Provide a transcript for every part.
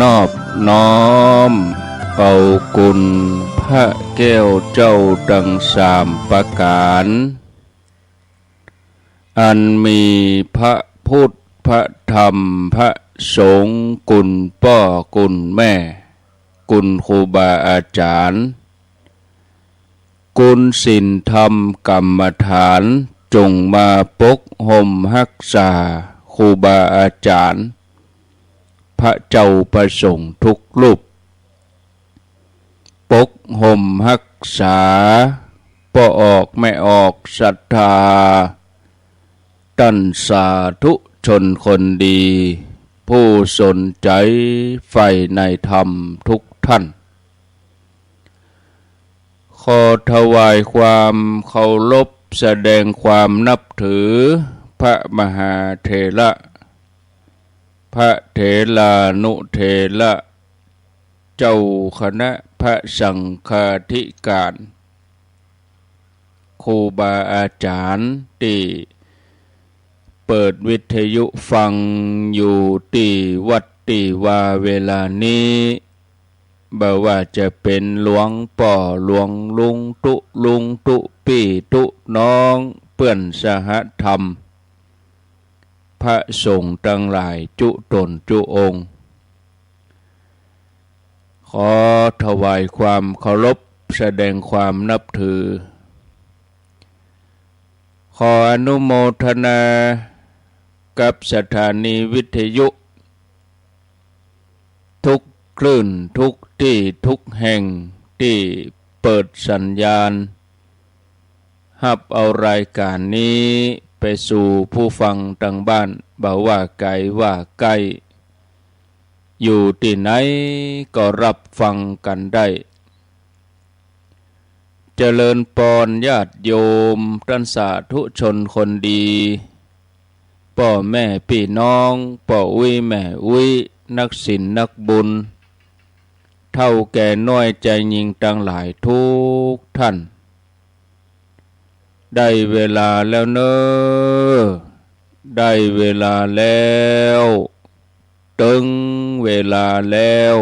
นอบน้อมเป่ากุลพระแก้วเจ้าดังสามประการอันมีพระพุทธพระธรรมพระสงฆ์กุลพ่อกุลแม่กุลครูบาอาจารย์กุลศีลธรรมกรรมฐานจงมาปกห่มรักษาครูบาอาจารย์พระเจ้าประสงค์ทุกรูปปกห่มรักษาป่ออกไม่ออกศรัทธาตั้นสาธุชนคนดีผู้สนใจใฝ่ในธรรมทุกท่านขอถวายความเคารพแสดงความนับถือพระมหาเถระพระเถรานุเถระเจ้าคณะพระสังฆาธิการครูบาอาจารย์ที่เปิดวิทยุฟังอยู่ที่วัดที่ว่าเวลานี้บ่ว่าจะเป็นหลวงป่อหลวงลุงตุลุงตุปี่ตุน้องเปื้อนสหธรรมพระสงฆ์ทั้งหลายจุตนจุองค์ขอถวายความเคารพแสดงความนับถือขออนุโมทนากับสถานีวิทยุทุกคลื่นทุกที่ทุกแห่งที่เปิดสัญญาณรับเอารายการนี้ไปสู่ผู้ฟังทางบ้านบ่ว่าไกลว่าใกล้อยู่ที่ไหนก็รับฟังกันได้เจริญพรญาติโยมท่านสาธุชนคนดีพ่อแม่พี่น้องพ่ออุ้ยแม่อุ้ยนักศีลนักบุญเท่าแก่น้อยใจยิ่งทั้งหลายทุกท่านได้เวลาแล้วเนอได้เวลาแล้วถึงเวลาแล้ว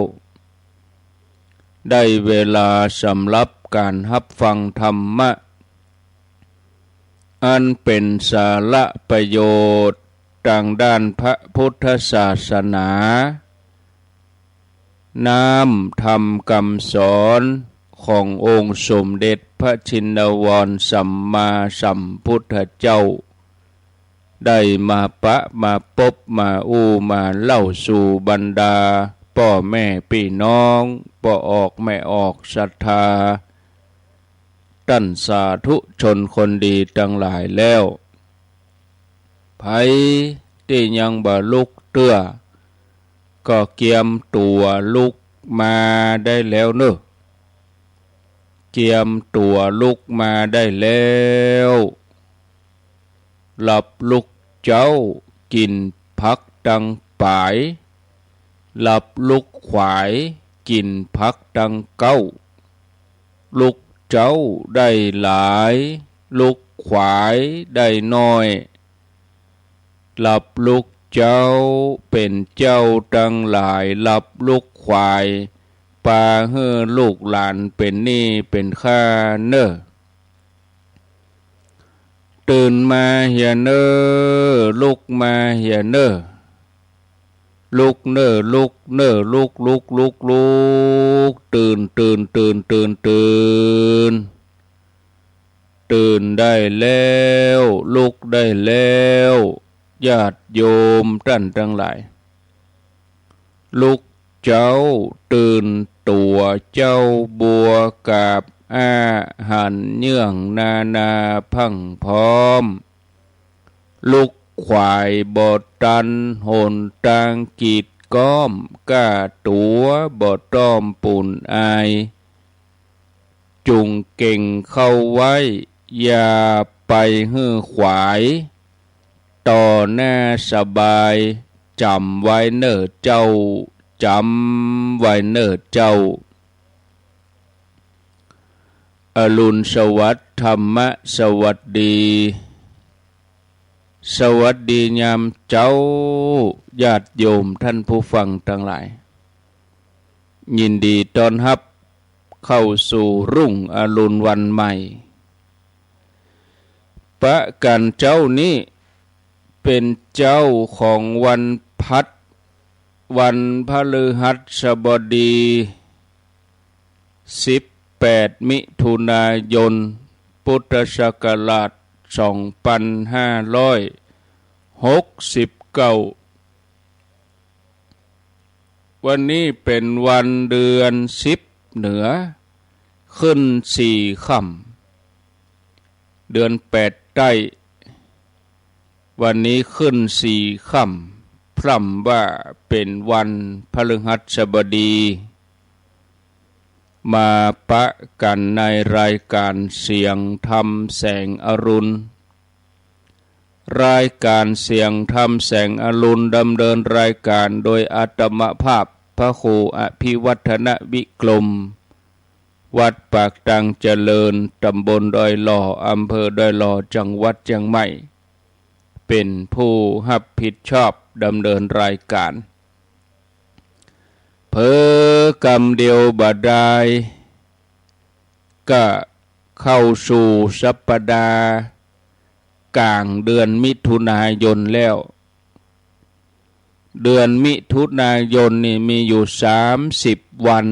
ได้เวลาสำหรับการรับฟังธรรมะอันเป็นสาระประโยชน์ทางด้านพระพุทธศาสนาน้ำธรรมคำสอนขององค์สมเด็จพระชินวรสัมมาสัมพุทธเจ้าได้มาปะมาพบมามาเล่าสู่บรรดาพ่อแม่พี่น้องป่อออกไม่ออกศรัทธาท่านสาธุชนคนดีทั้งหลายแล้วไผที่ยังบ่ลุกเตื้อก็เกียมตัวลุกมาได้แล้วเนอะเกียมตัวลุกมาได้แล้วหลับลุกเจ้ากินพักดังป่ายหลับลุกขวายกินพักดังเก้าลุกเจ้าได้หลายลุกขวายได้น้อยหลับลุกเจ้าเป็นเจ้าทั้งหลายหลับลุกขวายปาเฮือลูกหลานเป็นนี่เป็นข้าเนอตื่นมาเฮียเนอลุกมาเฮียเนอลุกเนอลุกเนอลุกลุกลุกลุกตื่นตื่นตื่นตื่นตื่นตื่นได้แล้วลุกได้แล้วญาติโยมท่านทั้งหลายลุกเจ้าตื่นตัวเจ้าบัวกาบอาหันเนื่องนาพังพร้อมลุกขวายบอดตันหนตางกีดก้อมก้าตัวบอดต้อมปุ่นอายจุงเก่งเข้าไว้อย่าไปฮื้อขวายต่อหน้าสบายจำไว้เนิ่อเจ้าจำไว้เนิ่อเจ้าอรุณสวัสดิ์ธรรมะสวัสดีสวัสดียามเจ้าญาติโยมท่านผู้ฟังทั้งหลาย ยินดีต้อนรับเข้าสู่รุ่งอรุณวันใหม่ประกันเจ้านี้เป็นเจ้าของวันพัดวันพฤหัสบดี18มิถุนายนพุทธศักราช2569วันนี้เป็นวันเดือน10เหนือขึ้น4ค่ำเดือน8ใต้วันนี้ขึ้น4ค่ำพร่ำว่าเป็นวันพฤหัสบดีมาปะกันในรายการเสียงธรรมแสงอรุณรายการเสียงธรรมแสงอรุณดำเนินรายการโดยอาตมภาพพระครูอภิวัฒนวิกรมวัดปากตังเจริญตำบลดอยหล่ออำเภอดอยหล่อจังหวัดเชียงใหม่เป็นผู้รับผิดชอบดำเนินรายการเพิ่กรรมเดียวบาดายก็เข้าสู่สัปดาห์กลางเดือนมิถุนายนแล้วเดือนมิถุนายนนี่มีอยู่30วัน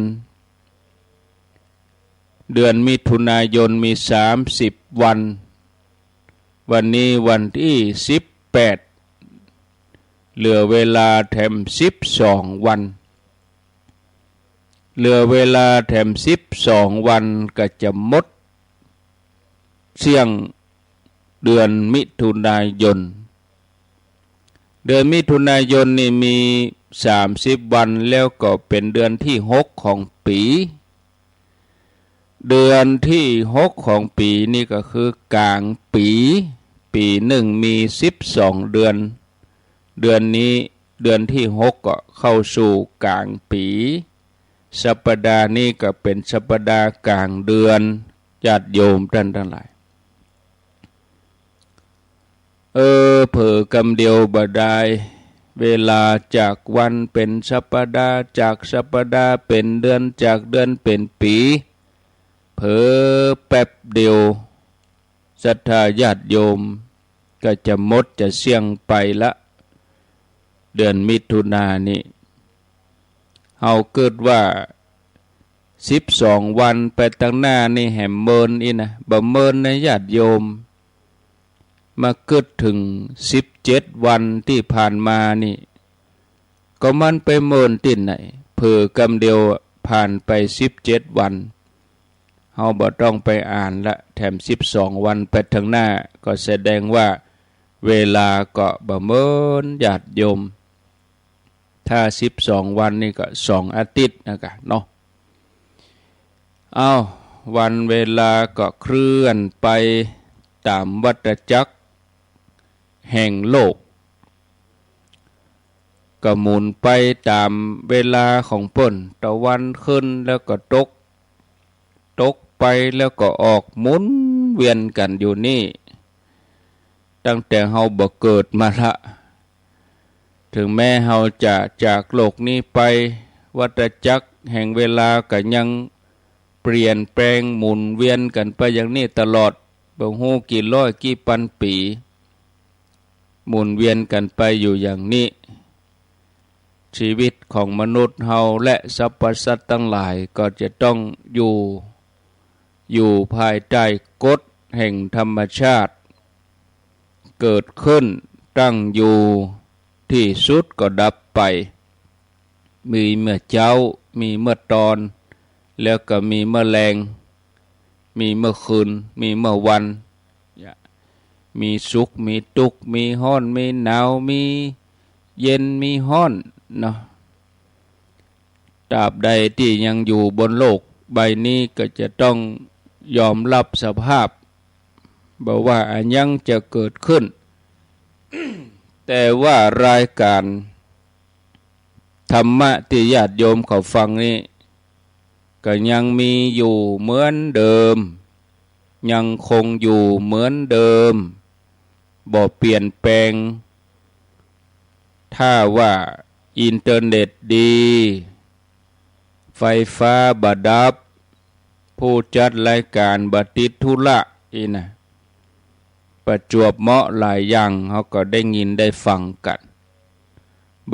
เดือนมิถุนายนมี30วันวันนี้วันที่18เหลือเวลาแถม12วันเหลือเวลาแถม12วันก็จะหมดเสี่ยงเดือนมิถุนายนเดือนมิถุนายนนี่มี30วันแล้วก็เป็นเดือนที่6ของปีเดือนที่6ของปีนี่ก็คือกลางปีหนึ่งมี12เดือนเดือนนี้เดือนที่6ก็เข้าสู่กลางปีสัปดาห์นี้ก็เป็นสัปดาห์กลางเดือนญาติโยมท่านทั้งหลายเผอกำเดียวบ่ได้เวลาจากวันเป็นสัปดาห์จากสัปดาห์เป็นเดือนจากเดือนเป็นปีเผอแป๊บเดียวศรัทธาญาติโยมก็จะหมดจะเสี่ยงไปละเดือนมิถุนายนนี้เฮาเกิดว่า12วันไปตั้งหน้านี่แหมเมินอีนะบ่เมินนะญาติโยมมาเกิดถึง17วันที่ผ่านมานี่ก็มันไปเมินติ่นไหนเผอกำเดียวผ่านไป17วันเฮาบ่ต้องไปอ่านละแถม12วันไปทางหน้าก็แสดงว่าเวลาก็บ่เมินญาติโยมถ้า12วันนี่ก็2อาทิตย์นะครับเนาะวันเวลาก็เคลื่อนไปตามวัฏจักรแห่งโลกก็หมุนไปตามเวลาของเปิ้นตะวันขึ้นแล้วก็ตกไปแล้วก็ออกหมุนเวียนกันอยู่นี่ตั้งแต่เฮาบ่เกิดมาละถึงแม้เฮาจะจากโลกนี้ไปวัฏจักรแห่งเวลาก็ยังเปลี่ยนแปลงหมุนเวียนกันไปอย่างนี้ตลอดบ่ฮู้กี่ร้อยกี่พันปีหมุนเวียนกันไปอยู่อย่างนี้ชีวิตของมนุษย์เฮาและสรรพสัตว์ทั้งหลายก็จะต้องอยู่ภายใต้กฎแห่งธรรมชาติเกิดขึ้นตั้งอยู่ที่สุดก็ดับไปมีเมื่อเช้ามีเมื่อตอนแล้วก็มีเมื่อแลงมีเมื่อคืนมีเมื่อวันมีสุขมีทุกข์มีร้อนมีหนาวมีเย็นมีร้อนเนาะตราบใดที่ยังอยู่บนโลกใบนี้ก็จะต้องยอมรับสภาพบอกว่าอันยังจะเกิดขึ้น แต่ว่ารายการธรรมะที่ญาติโยมเขาฟังนี่ก็ยังมีอยู่เหมือนเดิมยังคงอยู่เหมือนเดิมบ่เปลี่ยนแปลงถ้าว่าอินเทอร์เน็ตดี ไฟฟ้าบดับผู้จัดรายการบติดธุระอีนะประจวบเหมาะหลายอย่างเขาก็ได้ยินได้ฟังกัน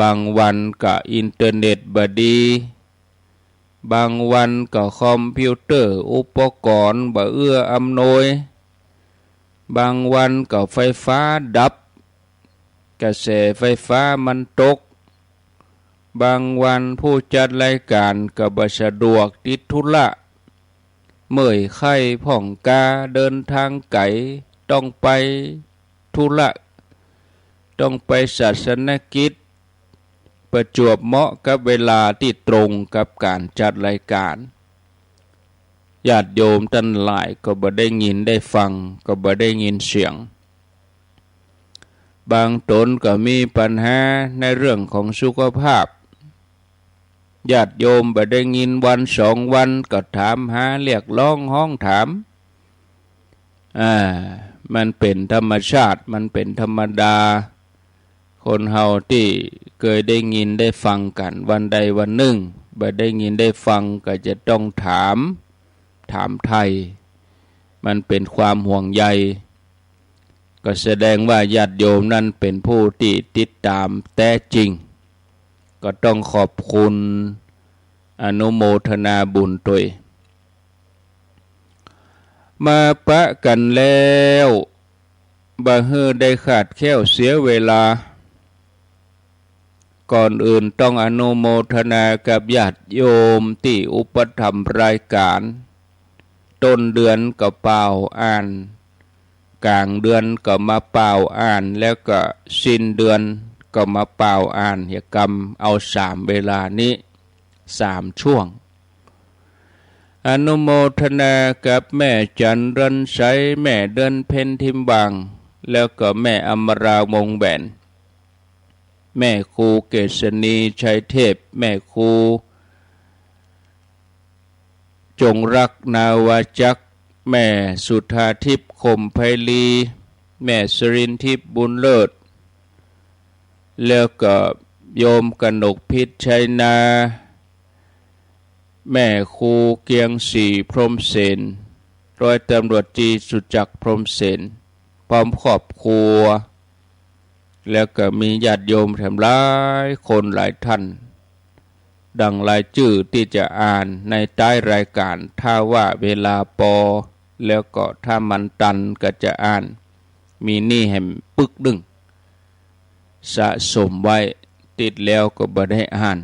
บางวันก็อินเทอร์เน็ตบดีบางวันก็คอมพิวเตอร์อุปกรณ์บ่เอื้ออำนวยบางวันก็ไฟฟ้าดับกระแสไฟฟ้ามันตกบางวันผู้จัดรายการก็บ่สะดวกติดธุระเมื่อยไข้ผ่องกาเดินทางไกลต้องไปธุระต้องไปศาสนกิจประจวบเหมาะกับเวลาที่ตรงกับการจัดรายการญาติโยมท่านหลายก็บ่ได้ยินได้ฟังก็บ่ได้ยินเสียงบางตนก็มีปัญหาในเรื่องของสุขภาพญาติโยมบ่ได้ยินวันสองวันก็ถามหาเรียกร้องห้องถามมันเป็นธรรมชาติมันเป็นธรรมดาคนเฮาที่เคยได้ยินได้ฟังกันวันใดวันหนึ่งบ่ได้ยินได้ฟังก็จะต้องถามไทยมันเป็นความห่วงใยก็แสดงว่าญาติโยมนั้นเป็นผู้ที่ติดตามแท้จริงก็ต้องขอบคุณอนุโมทนาบุญด้วยมาปะกันแล้วบ่ฮือได้ขาดแคลวเสียเวลาก่อนอื่นต้องอนุโมทนากับญาติโยมที่อุปถัมภ์รายการต้นเดือนก็เป่าอ่านกลางเดือนก็มาเป่าอ่านแล้วก็สิ้นเดือนก็มาเป่าอ่านเหตุกรรมเอา3เวลานี้3ช่วงอนุโมทนากับแม่จันรันไสแม่เดือนเพ็ญทิมบางแล้วก็แม่อมราวงแบนแม่ครูเกษณีชัยเทพแม่ครูจงรักนาวาจักแม่สุธาทิพย์คมไพลีแม่สรินทิพย์บุญเลิศแล้วก็โยมกนกพิษชัยนาแม่ครูเกียงศรีพรหมเสนร้อยตำรวจตรีสุจักรพรหมเสนพร้อมครอบครัวแล้วก็มีญาติโยมแถมหลายคนหลายท่านดังรายชื่อที่จะอ่านในใต้รายการถ้าว่าเวลาพอแล้วก็ถ้ามันตันก็จะอ่านมีนี่แหมปึกดึงสะสมไว้ติดแล้วก็บ่ได้อ่าน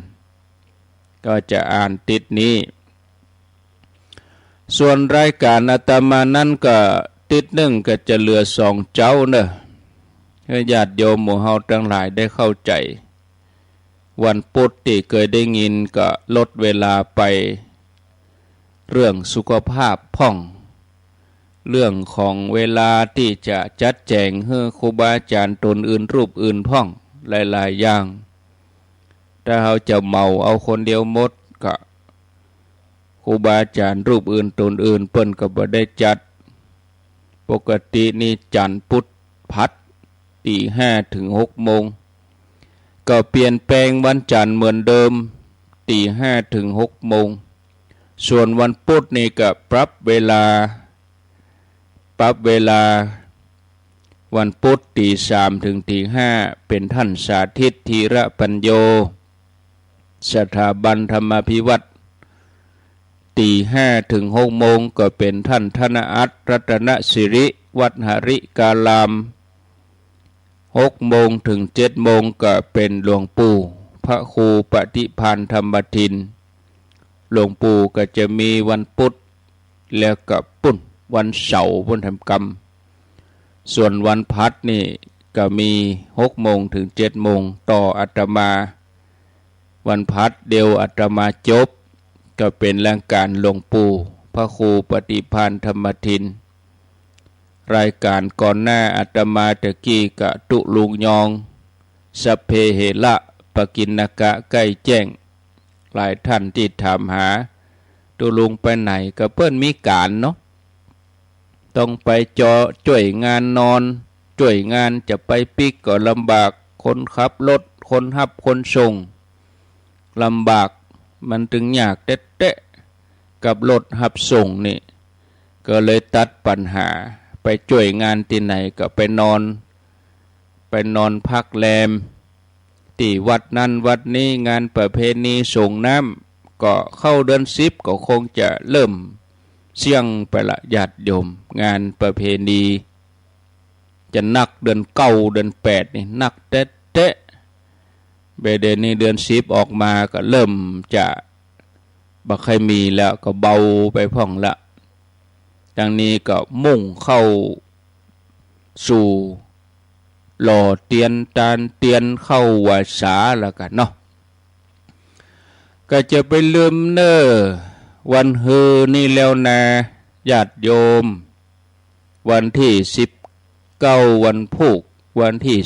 ก็จะอ่านติดนี้ส่วนรายการอาตมานั้นก็ติดหนึ่งก็จะเหลือ2เจ้าเนอะให้ญาติโยมหมู่เฮาทั้งหลายได้เข้าใจวันพุธที่เคยได้ยินก็ลดเวลาไปเรื่องสุขภาพพ่องเรื่องของเวลาที่จะจัดแจงให้ครูบาอาจารย์ตนอื่นรูปอื่นพ่องหลายๆอย่างถ้าเขาจะเมาเอาคนเดียวหมดก็ครูบาอาจารย์รูปอื่นตนอื่นเปิ้นก็บ่ได้จัดปกตินี่จันทร์พุธพัดตี5 ถึง 6 โมงก็เปลี่ยนแปลงวันจันทร์เหมือนเดิมตี5 ถึง 6 โมงส่วนวันพุธนี่ก็ปรับเวลาวันพุธตี3 ถึงตี5เป็นท่านสาธิตธีระปัญโยสถาบันธรรมภิวัตรตี5 ถึง 6 โมงก็เป็นท่านธนอัตรัตนสิริวัดหริกาลาม6 โมงถึง 7 โมงก็เป็นหลวงปู่พระครูปฏิภาณธรรมทินหลวงปู่ก็จะมีวันพุธแล้วก็ปุ้นวันเสาร์วันทำกรรมส่วนวันพัดนี่ก็มี6 โมงถึง 7 โมงต่ออาตมาวันพัดเดียวอาตมาจบก็เป็นรายการหลวงปู่พระครูปฏิภาณธรรมทินรายการก่อนหน้าอาตมาตะกี้กะตุลุงยองสัพเพเหระปกิณกะใกล้แจ้งหลายท่านที่ถามหาตุลุงไปไหนก็เพิ่นมีการเนาะต้องไปช่วยงานนอนช่วยงานจะไปปิกก็ลำบากคนขับรถคนขับคนส่งลำบาก มันถึงยากเตะกับรถหับส่งนี่ก็เลยตัดปัญหาไปช่วยงานที่ไหนก็ไปนอนพักแรมที่วัดนั้นวัดนี้งานประเพณีส่งน้ำก็เข้าเดือน10ก็คงจะเริ่มเสี่ยงไปละญาติโยมงานประเพณีจะนักเดือน9เดือน8นี่นักเตะเดือนนี้เดือน10ออกมาก็เริ่มจะบ่ค่อยมีแล้วก็เบาไปพ่องละดังนี้ก็มุ่งเข้าสู่หล่อเตียนตานเตียนเข้าวาสาแล้วกันเนาะก็จะไปลืมเนอวันฮือนี่แล้วนะญาติโยมวันที่19วันพุกวันที่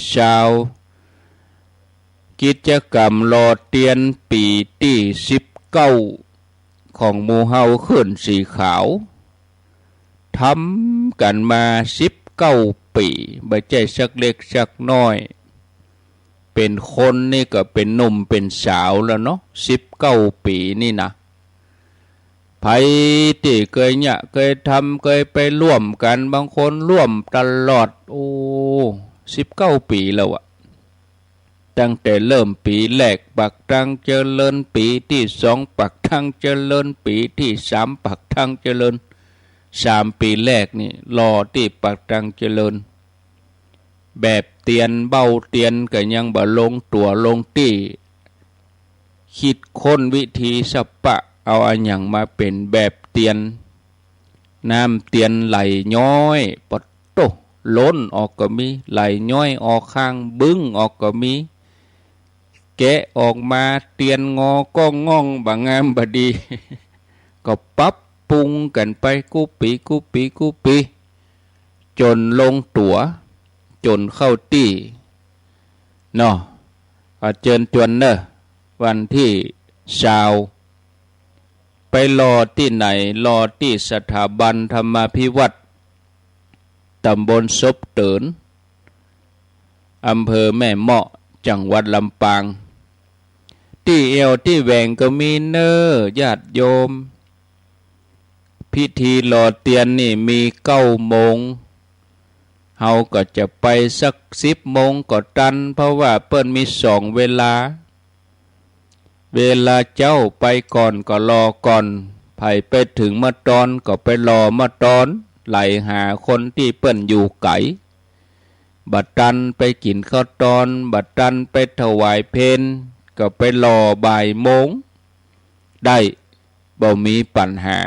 20กิจกรรมหล่อเตียนปีที่19ของหมู่เฮาขึ้นสีขาวทำกันมา19ปีบ่ใช่สักเล็กสักน้อยเป็นคนนี่ก็เป็นหนุ่มเป็นสาวแล้วเนาะ19ปีนี่นะไผที่เคยเนี่ยเคยทำเคยไปร่วมกันบางคนร่วมตลอด19ปีแล้วอะตั้งแต่เริ่มปีแรกปักทางเจริญปีที่2ปักทางเจริญปีที่3ปักทางเจริญ3ปีแรกนี่รอที่ปักทางเจริญแบบเตียนเบ้าเตียนก็ยังบ่ลงตัวลงที่คิดค้นวิธีสัปปะเอาอันหยังมาเป็นแบบเตียนน้ำเตียนไหลย้อยปดโตล้นออกก็มีไหลย้อยออกข้างบึ้งออกก็มีแกะออกมาเตียนงอก็ง่องบางงามบดี ก็ปรับปรุงกันไปกุปีจนลงตัวจนเข้าตี้เนาะเจิญจวนเนอะวันที่20ไปรอที่ไหนรอที่สถาบันธรรมาภิวัตรตำบลซบเตินอำเภอแม่เมาะจังหวัดลำปางที่เอวที่แหวงก็มีเนอญาติโยมพิธีหล่อเตียนนี่มี9 โมงเฮาก็จะไปสัก10 โมงก็ตันเพราะว่าเปิ้นมี2 เวลาเจ้าไปก่อนก็รอก่อนไผไปถึงมาตอนก็ไปรอมาตอนไหลหาคนที่เปิ้นอยู่ไกลบัดตันไปกินข้าวตอนบัดตันไปถวายเพลก็ไปรอบ่ายโมงได้บ่มีปัญหา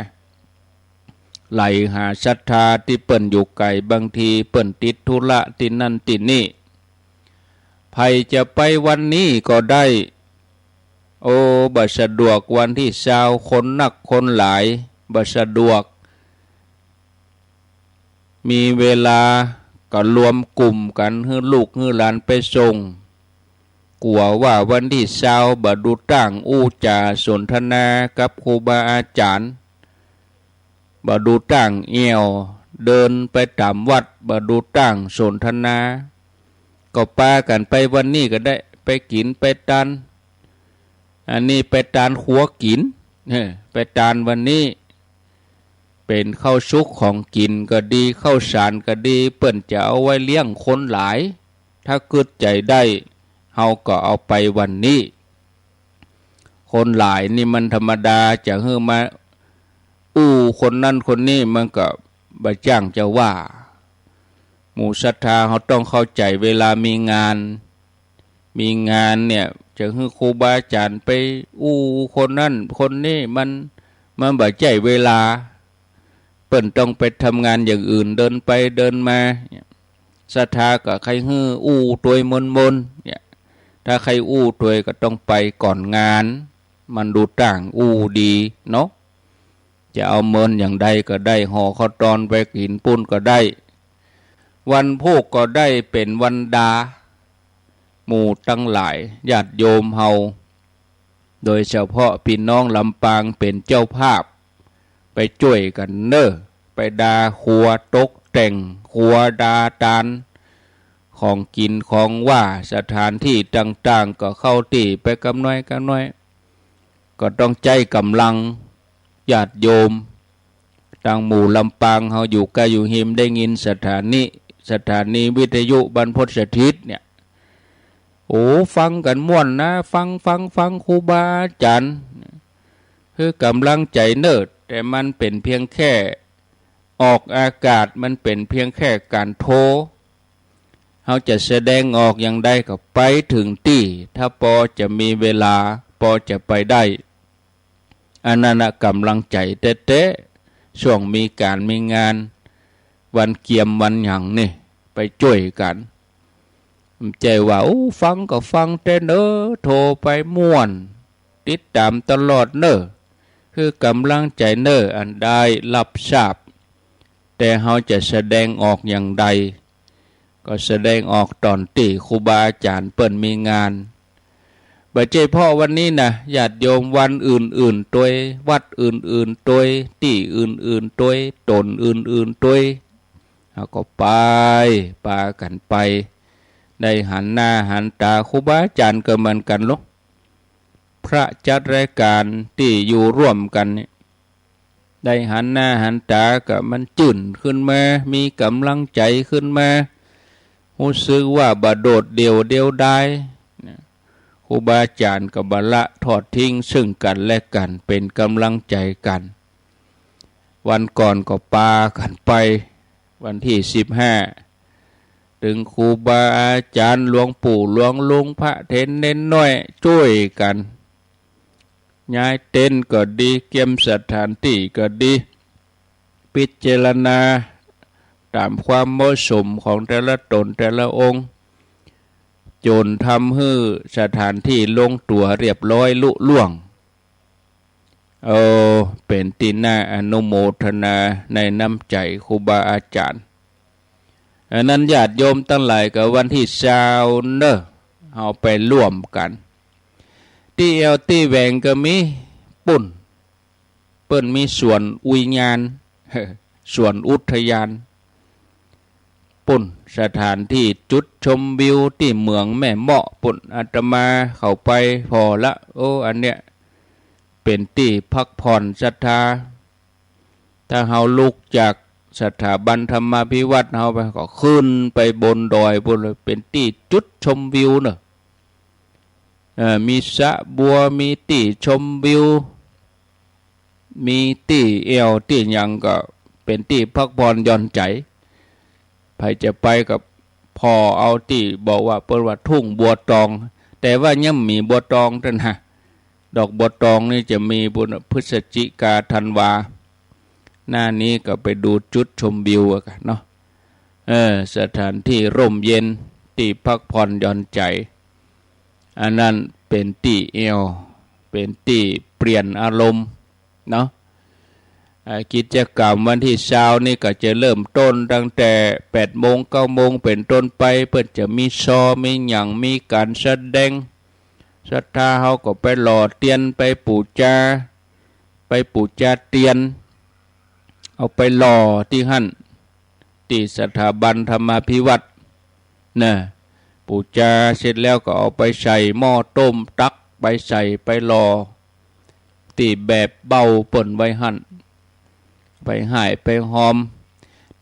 ไหลหาศรัทธาที่เปิ้นอยู่ไกลบางทีเปิ้นติดธุระที่นั่นที่นี่ไผจะไปวันนี้ก็ได้บ่สะดวกวันที่20คนนักคนหลายบ่สะดวกมีเวลาก็รวมกลุ่มกันให้ลูกให้หลานไปส่งกลัวว่าวันที่20บ่ดูตั้งอู้จาสนทนากับครูบาอาจารย์บ่ดูตั้งเอี่ยวเดินไปตามวัดบ่ดูตั้งสนทนาก็ปากันไปวันนี้ก็ได้ไปกินไปทานอันนี้ไปทานขัวกินไปทานวันนี้เป็นข้าวสุกของกินก็ดีข้าวสารก็ดีเปิ้นจะเอาไว้เลี้ยงคนหลายถ้าเกิดใจได้เฮาก็เอาไปวันนี้คนหลายนี่มันธรรมดาจะเฮือมาคนนั้นคนนี้มันก็บ่จ้างจะว่าหมู่ศรัทธาเฮาต้องเข้าใจเวลามีงานเนี่ยจะให้ครูบาอาจารย์ไปคนนั้นคนนี้มันบ่ใจเวลาเปิ้นต้องไปทำงานอย่างอื่นเดินไปเดินมาศรัทธาก็ใครฮื้อตัวยมนเนี่ยถ้าใครตัวยก็ต้องไปก่อนงานมันดูต่างดีเนาะจะเอาเมินอย่างใดก็ได้ห่อข้าวตอนไปกินปุ้นก็ได้วันพุกก็ได้เป็นวันดาหมู่ตั้งหลายญาติโยมเฮาโดยเฉพาะพี่น้องลำปางเป็นเจ้าภาพไปช่วยกันเนอไปดาครัวตกแต่งครัวดาตานของกินของว่าสถานที่ต่างๆก็เข้าที่ไปกำน้อย ก็ต้องใจกำลังญาติโยมทางหมู่ลำปางเฮาอยู่กะอยู่หิมได้ยินสถานีวิทยุบรรพตสถิตเนี่ยโอ้ฟังกันม่วนนะฟังครูบาอาจารย์คือกำลังใจเนิดแต่มันเป็นเพียงแค่ออกอากาศมันเป็นเพียงแค่การโทรเขาจะแสดงออกอย่างใดก็ไปถึงที่ถ้าพอจะมีเวลาพอจะไปได้อันนั้นกำลังใจเต๊ะช่วงมีการมีงานวันเกียมวันหยังนี่ไปช่วยกันใจว่าฟังก็ฟังแต่เนอโทรไปม่วนติดตามตลอดเนอคือกำลังใจเนออันได้รับทราบแต่เขาจะแสดงออกอย่างใดก็แสดงออกตอนที่ครูบาอาจารย์เปิ้นมีงานบัดเจพ่อวันนี้นะญาติโยมวันอื่นๆตัววัดอื่นๆตัวที่อื่นๆตัวตนอื่นๆตัวเขาก็ไปปากันไปได้หันหน้าหันตาครูบาอาจารย์ก็เหมือนกันลูกพระจัดรายการที่อยู่ร่วมกันได้หันหน้าหันตาก็มันจื่นขึ้นมามีกำลังใจขึ้นมารู้สึกว่าบาโดดเดียวได้ครูบาอาจารย์กับบาละทอดทิ้งซึ่งกันและกันเป็นกำลังใจกันวันก่อนก็ปากันไปวันที่15ถึงครูบาอาจารย์หลวงปู่หลวงลุงพระเทนเน้นน้อยช่วยกันย้ายเต็นท์ก็ดีเก็บสถานที่ก็ดีพิจารณาตามความเหมาะสมของแต่ละตนแต่ละองค์จนทำให้สถานที่ลงตัวเรียบร้อยลุล่วงเป็นที่น่าอนุโมทนาในน้ำใจครูบาอาจารย์อันนั้นญาติโยมตั้งหลายกับวันที่20เอาไปร่วมกันที่เอวที่แหวงก็มีปุ่นเปิ้นมีส่วนอุยงานส่วนอุทยานปุ่นสถานที่จุดชมวิวที่เมืองแม่เมาะปุ่นอาตมาเข้าไปพอละอันเนี้ยเป็นที่พักผ่อนศรัทธาถ้าเฮาลุกจากสถาบันธรรมาภิวัตน์เฮาไปก็ขึ้นไปบนดอยพุ่นเลยเป็นที่จุดชมวิวเนอะมีสระบัวมีที่ชมวิวมีที่เอวที่หยังก็เป็นที่พักผ่อนหย่อนใจใครจะไปกับพ่อเอาที่บอกว่าเปิ้นว่าทุ่งบัวตองแต่ว่ายังมีบัวตองนั่นฮะดอกบัวตองนี่จะมีพฤศจิกาธันวาหน้านี้ก็ไปดูจุดชมวิวกันเนาะสถานที่ร่มเย็นที่พักผ่อนหย่อนใจอันนั้นเป็นที่เอวเป็นที่เปลี่ยนอารมณ์เนาะกิจกรรมวันที่20นี่ก็จะเริ่มต้นตั้งแต่8 โมง 9 โมงเป็นต้นไปเพื่อจะมีซอมีหยังมีการแสดงศรัทธาเฮาก็ไปหล่อเตียนไปปูจาเตียนเอาไปหล่อที่หั่นที่สถาบันธรรมาภิวัตน์นะปูจาเสร็จแล้วก็เอาไปใส่หม้อต้มตักไปใส่ไปหล่อที่แบบเบาป่นไว้หั่นไปหายไปหอม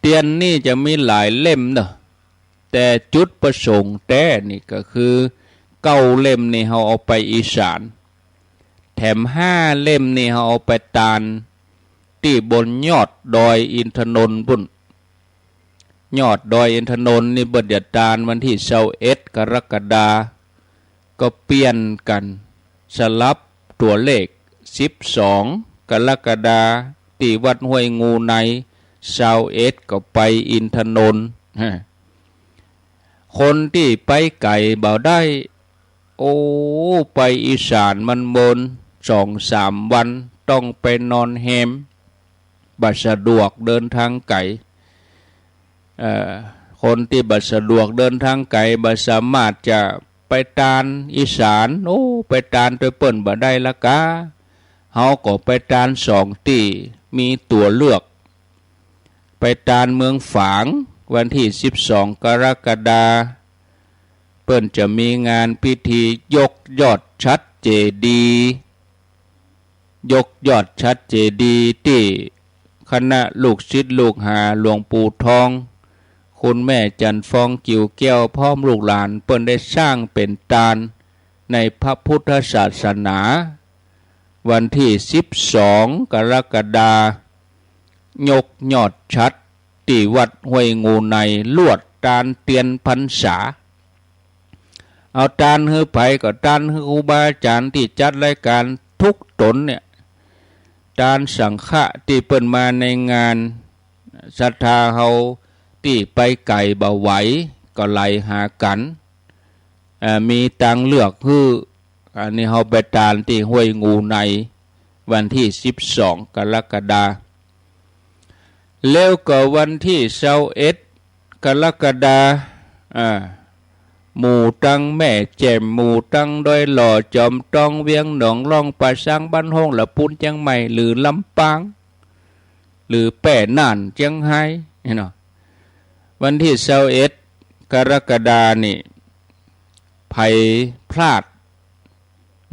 เตียนนี่จะมีหลายเล่มเนอะแต่จุดประสงค์แต่นี่ก็คือ9 เล่มนี่เขาเอาไปอีสานแถม5 เล่มนี่เขาเอาไปตาลที่บนยอดดอยอินทนนท์พุ่นยอดดอยอินทนนท์นี่บดตาลวันที่21 กรกฎาก็เปลี่ยนกันสลับตัวเลข12 กรกฎาที่วัดห้วยงูใน21ก็ไปอินทนนท์คนที่ไปไก่เบาได้ไปอีสานมันบน2-3 วันต้องไปนอนแฮมบัดสะดวกเดินทางไก่คนที่บัดสะดวกเดินทางไก่บัดสามารถจะไปตานอีสานไปตานโดยเปิ้นบ่ได้ละกะเฮาก็ไปตาน2 ที่มีตัวเลือกไปตานเมืองฝางวันที่12 กรกฎาเปิ้นจะมีงานพิธียกยอดชัดเจดีย์ ยกยอดชัดเจดีย์ที่คณะลูกศิษย์ลูกหาหลวงปู่ทองคุณแม่จันฟองกิ่วแก้วพร้อมลูกหลานเปิ้นได้สร้างเป็นตาลในพระพุทธศาสนาวันที่12 กรกฎาคมยกยอดชัดที่วัดห้วยงูในลวดตาลเตียนพรรษาเอาตาลฮือไผก็ตาลฮือครูบาอาจารย์ที่จัดรายการทุกตนเนี่ยตาลสังฆะที่เปิ้นมาในงานศรัทธาเฮาที่ไปไก่บ่ไหวก็ไล่หากันมีตังเลือกคืออันนี้เฮาไปตาลที่ห้วยงูในวันที่12 กรกฎาคมแล้วก็วันที่21 กรกฎาคมหมู่ตังแม่แจ่มหมู่ตังดอยหล่อจอมตองเวียงหนองล่องป่าช้างบ้านห้องละปูนเชียงใหม่หรือลำปางหรือแป่น่านเชียงไฮ้เนาะวันที่21 กรกฎาคมนี่ไผพลาด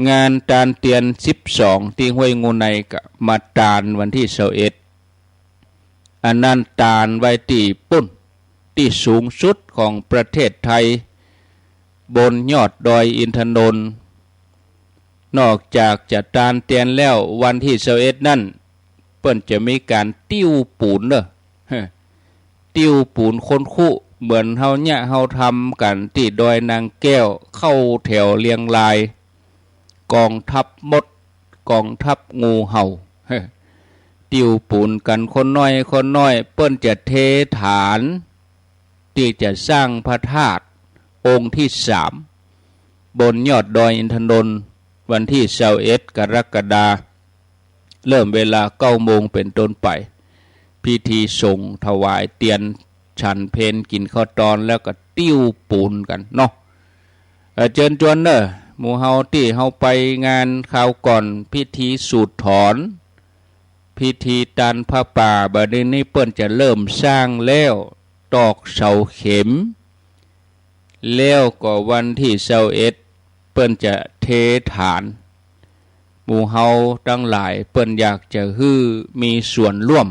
งานตาลเตียน12ที่ห้วยงูในก็มาตาลวันที่21อันนั้นตาลไว้ที่ปุ่นที่สูงสุดของประเทศไทยบนยอดดอยอินทนนท์นอกจากจะตาลเตียนแล้ววันที่21นั่นเปิ้นจะมีการติ้วปูนเด้อติ้วปูนคนคู่เหมือนเฮาเนี่ยเฮาทำกันที่ดอยนางแก้วเข้าแถวเรียงรายกองทัพมดกองทัพงูเห่าติ้วปูนกันคนน้อยคนน้อยเปิ้นจะเทฐานที่จะสร้างพระธาตุองค์ที่3บนยอดดอยอินทนนท์วันที่21 กรกฎาคมเริ่มเวลา 9 โมงเป็นต้นไปพิธีส่งถวายเตียนฉันเพลกินข้าวตอนแล้วก็ติ้วปูนกันเนาะเชิญชวนเนอะหมู่เฮาที่เฮาไปงานข่าวก่อนพิธีสูดถอนพิธีตันผ้าป่าบัดนี้เปิ้นจะเริ่มสร้างแล้วตอกเสาเข็มแล้วก็วันที่21เปิ้นจะเทฐานหมู่เฮาทั้งหลายเปิ้นอยากจะฮื้อมีส่วนร่วม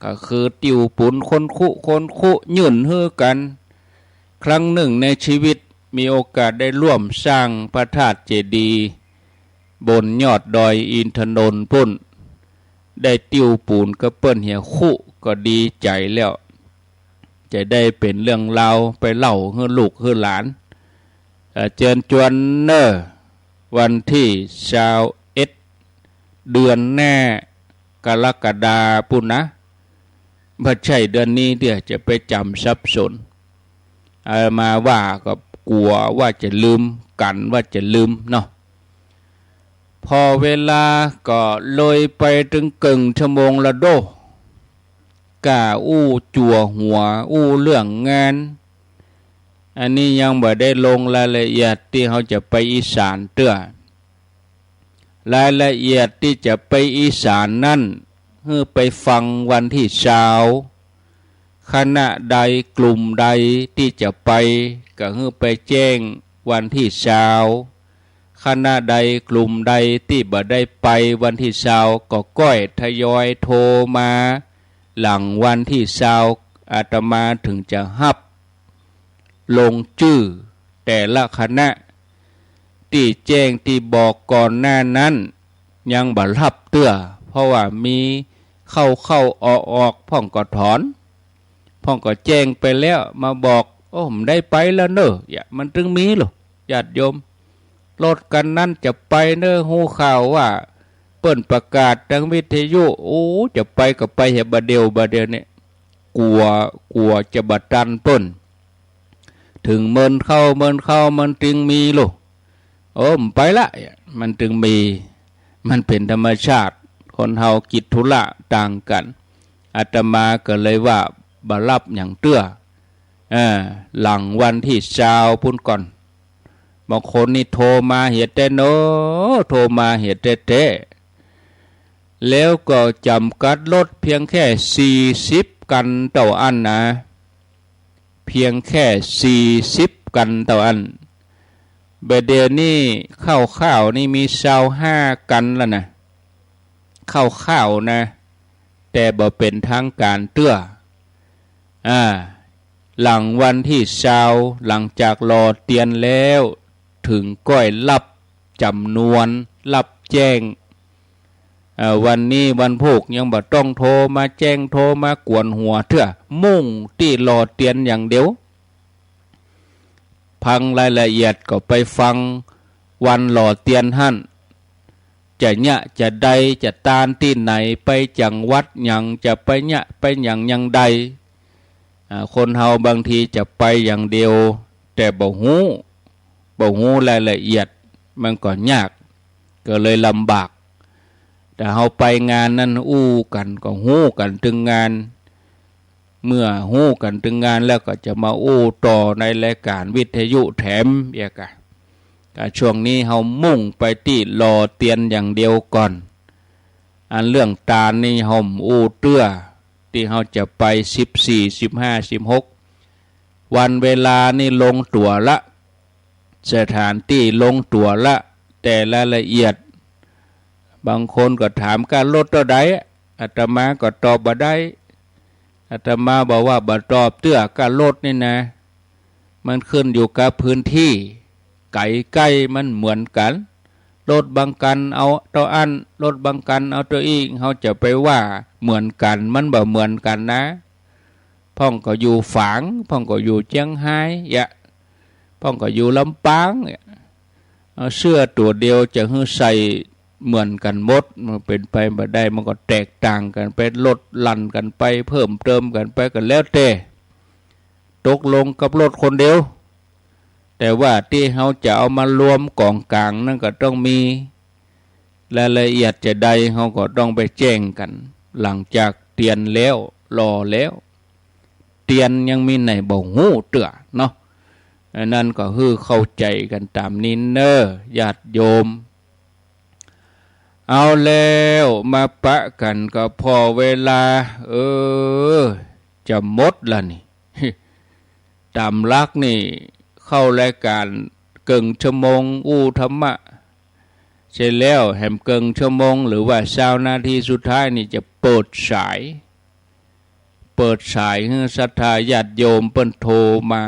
ก็คือติวปุนคนคุยื่นฮื้อกันครั้งหนึ่งในชีวิตมีโอกาสได้ร่วมสร้างพระธาตุเจดีย์บนยอดดอยอินทนนท์พุ่นได้ติวปูนก็เปิ้นเหี่ยคุก็ดีใจแล้วจะได้เป็นเรื่องราวไปเล่าให้ลูกให้หลานเชิญชวนเนอวันที่21 เดือนแน่กรกฎาคมปุ่นนะไม่ใช่เดือนนี้เดี๋ยวจะไปจำสับสนมาว่าก็กลัวว่าจะลืมกันว่าจะลืมเนาะพอเวลาก็เลยไปถึงกึ่งชั่วโมงละโดกะอู้จั่วหัวอู้เรื่องงานอันนี้ยังบ่ได้ลงรายละเอียดที่เขาจะไปอีสานเตื้อรายละเอียดที่จะไปอีสานนั่นคือไปฟังวันที่คณะใดกลุ่มใดที่จะไปก็คือไปแจ้งวันที่คณะใดกลุ่มใดที่บ่ได้ไปวันที่ก็ก้อยทยอยโทรมาหลังวันที่อาตมาถึงจะฮับลงชื่อแต่ละคณะที่แจ้งที่บอกก่อนหน้านั้นยังบ่รับเตื้อเพราะว่ามีเข้าออกพ่องก็ถอนพ่องก็แจ้งไปแล้วมาบอกโอ้ผมได้ไปแล้วเนอะอย่ามันถึงมีหรอญาติโยมรถกันนั้นจะไปเนอะหูข่าวว่าเปิ้นประกาศทางวิทยุโอ้จะไปก็ไปเห็นบาเดียวเนี่ยกลัวจะบัดตันเปิ้นถึงเมินเข้ามันจึงมีลูกโอ้มไปละมันจึงมีมันเป็นธรรมชาติคนเฮากิจธุระต่างกันอาตมาก็เลยว่าบ่รับอย่างเตื้อหลังวันที่พุ่นก่อนบางคนนี่โทรมาเหตุแต่โนโทรมาเหตุแต่แล้วก็จำกัดรถเพียงแค่40กันต่ออันนะเพียงแค่40กันต่ออันเบเดนี่ข้าวนี่มี25กันแล้วนะ ข้าวๆนะแต่บ่เป็นทางการเตื้อหลังวันที่20หลังจากรอเตียนแล้วถึงก้อยรับจำนวนรับแจ้งวันนี้วันพุกยังบ่ต้องโทรมาแจ้งโทรมากวนหัวเถื่อมุ่งที่รอเตียนอย่างเดียวพังรายละเอียดก็ไปฟังวันรอเตียนหั่นจะเนี่ยจะใดจะตานที่ไหนไปจังวัดอย่างจะไปเนี่ยไปอย่างใดคนเฮาบางทีจะไปอย่างเดียวแต่บ่ฮู้รายละเอียดมันก็ยากก็เลยลำบากแต่เฮาไปงานนั้นอู้กันก็ฮู้กันถึงงานเมื่อฮู้กันถึงงานแล้วก็จะมาอู้ต่อในรายการวิทยุแถมเอียกะช่วงนี้เฮามุ่งไปที่รอเตียนอย่างเดียวก่อนอันเรื่องตาลนี่เฮาอู้เตื้อที่เฮาจะไป14 15 16วันเวลานี่ลงตัวละสถานที่ลงตัวละแต่รายละเอียดบางคนก็ถามการลดเท่าใดอาตมาก็ตอบบ่ได้อาตมาบอกว่าบ่ตอบเตื้อการลดนี่นะมันขึ้นอยู่กับพื้นที่ไก่ใกล้มันเหมือนกันรถบางกันเอาตัวอันรถบางกันเอาตัวอีกเขาจะไปว่าเหมือนกันมันบ่เหมือนกันนะพ่องก็อยู่ฝางพ่องก็อยู่เชียงไฮ้พ่องก็อยู่ลำปางเสื้อตัวเดียวจะให้ใส่เหมือนกันหมดมันเป็นไปบ่ได้มันก็แตกต่างกันไปลดลั่นกันไปเพิ่มเติมกันไปกันแล้วแต่ตกลงกับรถคนเดียวแต่ว่าที่เขาจะเอามารวมกองกลางนั่นก็ต้องมีรายละเอียดจะใดเขาก็ต้องไปแจ้งกันหลังจากเตียนแล้วรอแล้วเตียนยังมีในบ่ฮู้เตื้อเนาะนั่นก็คือเข้าใจกันตามนี้เนอญาติโยมเอาแล้วมาปะกันก็พอเวลาจะหมดละนี่ ตามลักนี่เข้ารายการเกิงชั่วโมงอู้ธรรมะเสร็จแล้วแหมเกิงชั่วโมงหรือว่า20 นาทีสุดท้ายนี่จะเปิดสายให้ศรัทธาญาติโยมเปิ้นโทรมา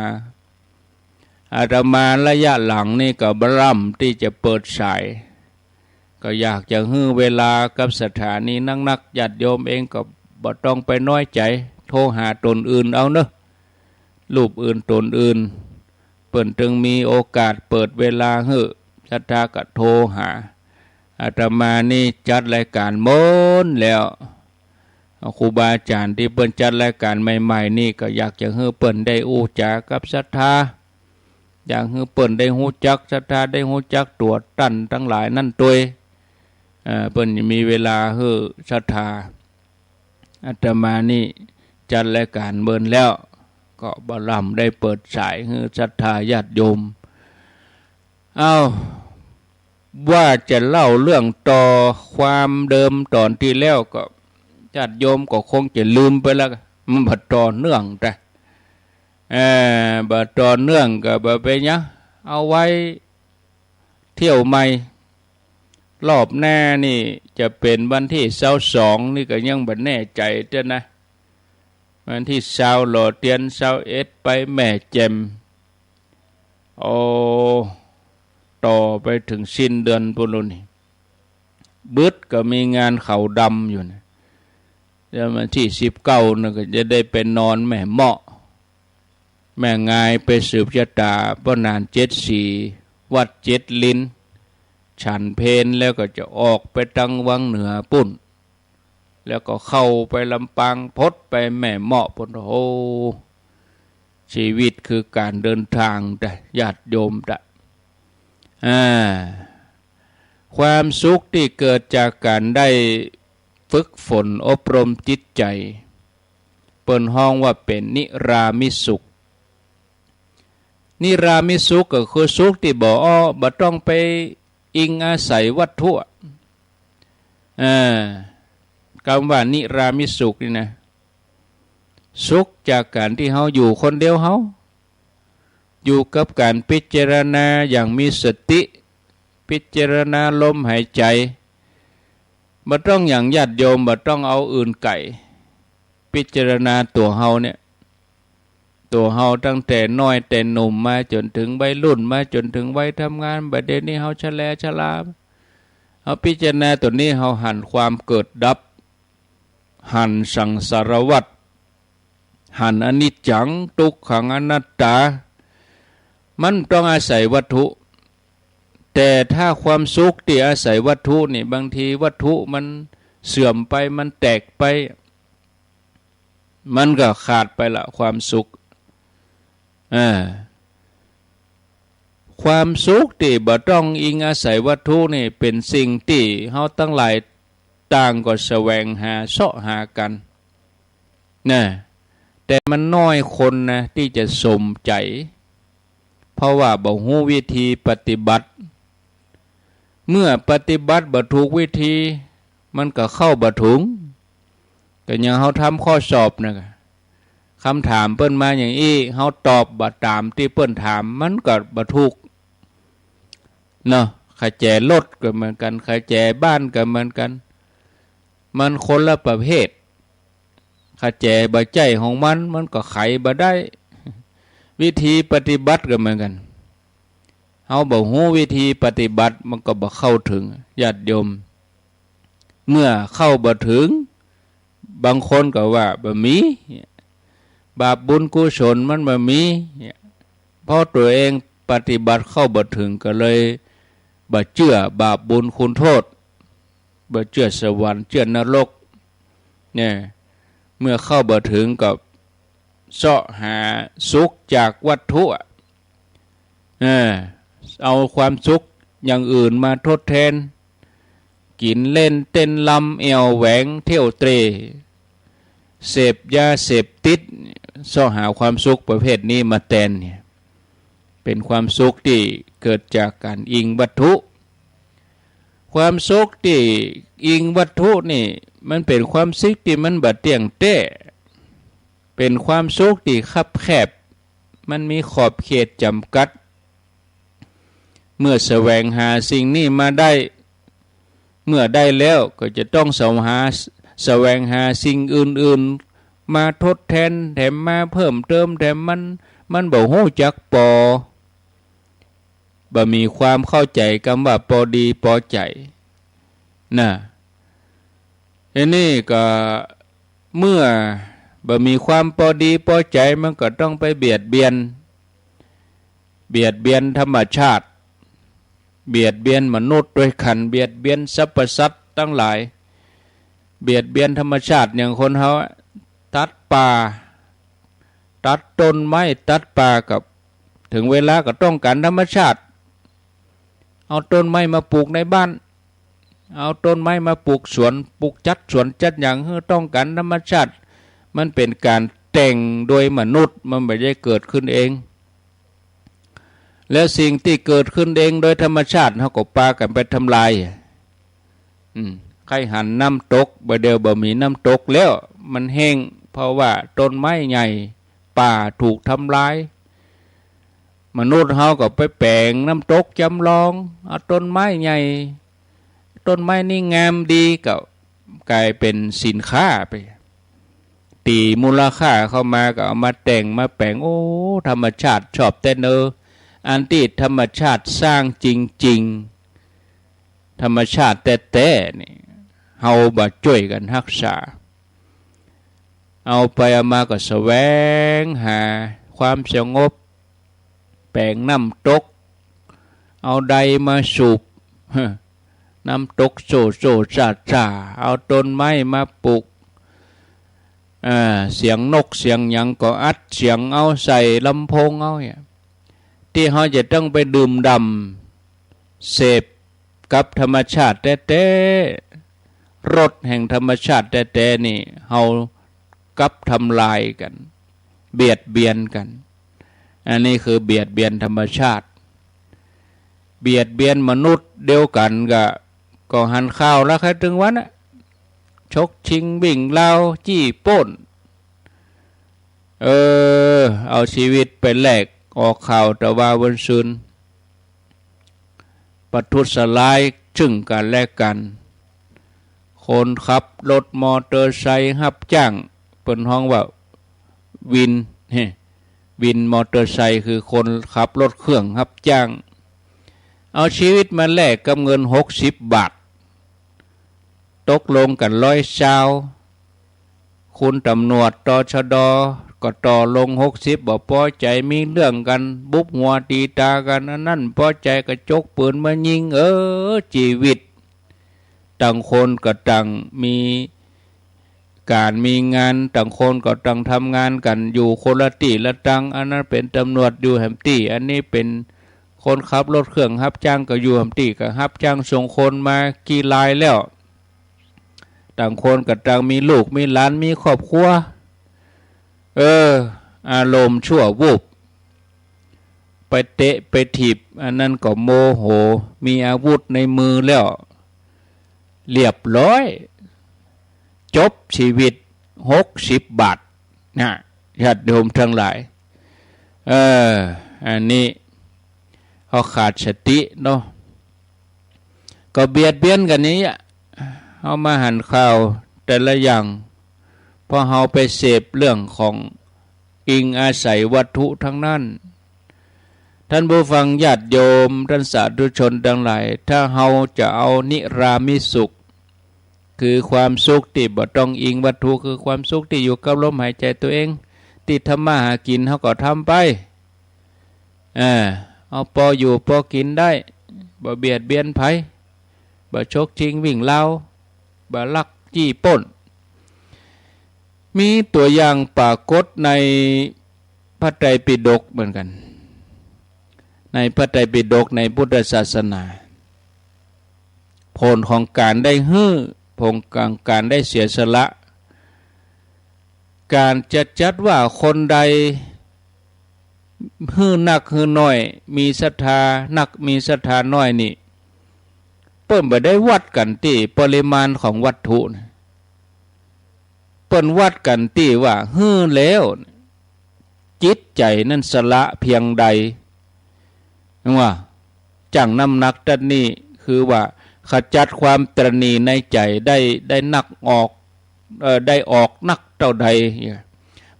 อาตมาระยะหลังนี่ก็บร่ำที่จะเปิดสายก็อยากจะให้เวลากับสถานีนักญาติโยมเองก็บ่ต้องไปน้อยใจโทรหาตนอื่นเอาเนอะรูปอื่นตนอื่นเปิ้นจึงมีโอกาสเปิดเวลาให้ศรัทธาก็โทรหาอาตมานี่จัดรายการหมดแล้วครูบาอาจารย์ที่เปิ้นจัดรายการใหม่ๆนี่ก็อยากจะให้เปิ้นได้อู้จากับศรัทธาอยากให้เปิ้นได้ฮู้จักศรัทธาได้ฮู้จักตัวตั้นทั้งหลายนั่นตัวเปิ้นมีเวลาให้ศรัทธาอาตมานี่จัดรายการเบิ่นแล้วก็บ่ล่ำได้เปิดสายให้ศรัทธาญาติโยมว่าจะเล่าเรื่องต่อความเดิมตอนที่แล้วก็ญาติโยมก็คงจะลืมไปแล้วมันบ่ต่อเนื่องแต่บ่ต่อเนื่องก็บ่เป็นหยังเอาไว้เที่ยวใหม่รอบหน้านี่จะเป็นวันที่22นี่ก็ยังบ่แน่ใจเด้อนะวันที่20หล่อเตียน21ไปแม่แจ่มต่อไปถึงสิ้นเดือนพุ่นนี่บึดก็มีงานเขาดำอยู่นะแล้ววันที่19นั่นก็จะได้ไปนอนแม่เหมาะแม่งายไปสืบชะตาพระนาน74วัด7ลิ้นฉันเพลแล้วก็จะออกไปทางวังเหนือปุ่นแล้วก็เข้าไปลำปางพดไปแม่เหมาะพุ่นชีวิตคือการเดินทางแต่ญาติโยมแต่ความสุขที่เกิดจากการได้ฝึกฝนอบรมจิตใจเปิ้นห้องว่าเป็นนิรามิสุขนิรามิสุขก็คือสุขที่บ่ต้องไปอิงอาศัยวัตถุคำว่านิรามิสุขนี่นะสุขจากการที่เฮาอยู่คนเดียวเฮาอยู่กับการพิจารณาอย่างมีสติพิจารณาลมหายใจ บ่ต้องอย่างญาติโยมบ่ต้องเอาอื่นไก่พิจารณาตัวเฮาเนี่ยตัวเฮาตั้งแต่น้อยแต่หนุ่มมาจนถึงวัยรุ่นมาจนถึงวัยทำงานบัดเดี๋ยวนี้เฮาชราเฮาพิจารณาตัวนี้เฮาหันความเกิดดับหันสังสารวัฏหันอนิจจังทุกขังอนัตตามันต้องอาศัยวัตถุแต่ถ้าความสุขที่อาศัยวัตถุนี่บางทีวัตถุมันเสื่อมไปมันแตกไปมันก็ขาดไปละความสุขความสุขที่บ่ต้องอิงอาศัยวัตถุนี่เป็นสิ่งที่เฮาทั้งหลายต่างก็แสวงหาเสาะหากันนะแต่มันน้อยคนนะที่จะสมใจเพราะว่าบ่ฮู้วิธีปฏิบัติเมื่อปฏิบัติบ่ถูกวิธีมันก็เข้าบ่ถึงก็อย่างเฮาทำข้อสอบนะคำถามเปิ้นมาอย่างอี้เฮาตอบบ่ตามที่เปิ้นถามมันก็บ่ถูกเนาะค่าแจรถก็เหมือนกันค่าแจบ้านก็เหมือนกันมันคนละประเภทค่าแจบ่ใจของมันก็ไขบ่ได้วิธีปฏิบัติก็เหมือนกันเฮาบ่ฮู้วิธีปฏิบัติมันก็บ่เข้าถึงญาติโยมเมื่อเข้าบ่ถึงบางคนก็ว่าบ่มีบาปบุญกุศลมันบ่มีเพราะตัวเองปฏิบัติเข้าบ่ถึงก็เลยบ่เชื่อบาปบุญคุณโทษบ่เชื่อสวรรค์เชื่อนรกเนี่ยเมื่อเข้าบ่ถึงก็เสาะหาสุขจากวัตถุเอาความสุขอย่างอื่นมาทดแทนกินเล่นเต้นลำแอวแหวงเที่ยวเตรเสพยาเสพติดเสาะหาความสุขประเภทนี้มาแทนเนี่ยเป็นความสุขที่เกิดจากการอิงวัตถุความสุขที่อิงวัตถุนี่มันเป็นความสุขที่มันบ่เที่ยงแท้เป็นความสุขที่คับแคบมันมีขอบเขตจำกัดเมื่อแสวงหาสิ่งนี้มาได้เมื่อได้แล้วก็จะต้องแสวงหาสิ่งอื่นๆมาทดแทนแถมมาเพิ่มเติมแต่มันบ่ฮู้จักพอบ่มีความเข้าใจคำว่าพอดีพอใจนะทีนี้ก็เมื่อบ่มีความพอดีพอใจมันก็ต้องไปเบียดเบียนธรรมชาติเบียดเบียนมนุษย์ด้วยกันเบียดเบียนสรรพสัตว์ทั้งหลายเบียดเบียนธรรมชาติอย่างคนเฮาตัดป่าตัดต้นไม้ตัดป่ากับถึงเวลาก็ต้องการธรรมชาติเอาต้นไม้มาปลูกในบ้านเอาต้นไม้มาปลูกสวนปลูกจัดสวนจัดอย่างเพื่อต้องการธรรมชาติมันเป็นการแต่งโดยมนุษย์มันไม่ได้เกิดขึ้นเองแล้วสิ่งที่เกิดขึ้นเองโดยธรรมชาติเขาก็ปากันไปทำลายใครหันน้ำตกบ่เดียวบ่มีน้ำตกแล้วมันแห้งเพราะว่าต้นไม้ใหญ่ป่าถูกทำลายมนุษย์เขาก็ไปแปลงน้ำตกจำลองเอาต้นไม้ใหญ่ต้นไม้นี่งามดีก็กลายเป็นสินค้าไปตีมูลค่าเข้ามาก็เอามาแต่งมาแปลงโอ้ธรรมชาติชอบแต่เนออันที่ธรรมชาติสร้างจริงๆธรรมชาติแต่นี่เฮาบ่ช่วยกันรักษาเอาไปเอามาก็แสวงหาความสงบแปลงน้ำตกเอาใดมาสูบน้ำตกโซจ่าเอาต้นไม้มาปลูกเสียงนกเสียงหยังก็อัดเสียงเอาใส่ลำโพงเอาเนี่ยที่เขาจะต้องไปดื่มด่ำเสพกับธรรมชาติแต่รสแห่งธรรมชาติแต่นี่เขากับทำลายกันเบียดเบียนกันอันนี้คือเบียดเบียนธรรมชาติเบียดเบียนมนุษย์เดียวกันก็หันข้าวแล้วใครถึงวันน่ะชกชิงบิ่งเล่าจี้ป้นเอาชีวิตไปแลกออกข่าวแต่ว่าวันซืนประทุษร้ายจึงกันและกัน คนขับรถมอเตอร์ไซค์รับจ้างเปิ้นฮ้องว่าวินวินมอเตอร์ไซค์คือคนขับรถเครื่องรับจ้างเอาชีวิตมาแลกกับเงิน60 บาทตกลงกัน120คุณตำรวจตชดก็ต่อลง60บ่พอใจมีเรื่องกันบุบหัวตีตากันอันนั้นพอใจก็จกปืนมายิงชีวิตต่างคนก็ต่างมีการมีงานต่างคนก็ต่างทำงานกันอยู่คนละที่ละตังอันนั้นเป็นตำรวจอยู่แหมที่อันนี้เป็นคนขับรถเครื่องรับจ้างก็อยู่แหมที่ก็รับจ้างส่งคนมากี่รายแล้วต่างคนก็ต่างมีลูกมีหลานมีครอบครัวอารมณ์ชั่ววูบไปเตะไปถีบอันนั้นก็โมโหมีอาวุธในมือแล้วเรียบร้อยจบชีวิต60 บาทนะญาติโยมทั้งหลายอันนี้เขาขาดสติเนาะก็เบียดเบียนกันนี้เขามาหันข่าวแต่ละอย่างพอเขาไปเสพเรื่องของอิงอาศัยวัตถุทั้งนั้นท่านผู้ฟังญาติโยมท่านสาธุชนทั้งหลายถ้าเขาจะเอานิรามิสุขคือความสุขที่บ่ต้องอิงวัตถุคือความสุขที่อยู่กับลมหายใจตัวเองที่ทำมาหากินเขาก็ทำไปเอาพออยู่พอกินได้บ่เบียดเบียนไผบ่ชกชิงวิ่งเล่าบ่ลักจี้ปล้นมีตัวอย่างปรากฏในพระไตรปิฎกเหมือนกันในพระไตรปิฎกในพุทธศาสนาผลของการได้ผลของการได้เสียสละการจัดว่าคนใดนักน้อยมีศรัทธานักมีศรัทธาน้อยนี่เปิ้นบ่ได้วัดกันที่ปริมาณของวัตถุเปิ้นวัดกันที่ว่าแล้วจิตใจนั้นสละเพียงใดว่าจังน้ำหนักด้านนี้คือว่าขจัดความตระหนี่ในใจได้นักออกได้ออกนักเท่าใด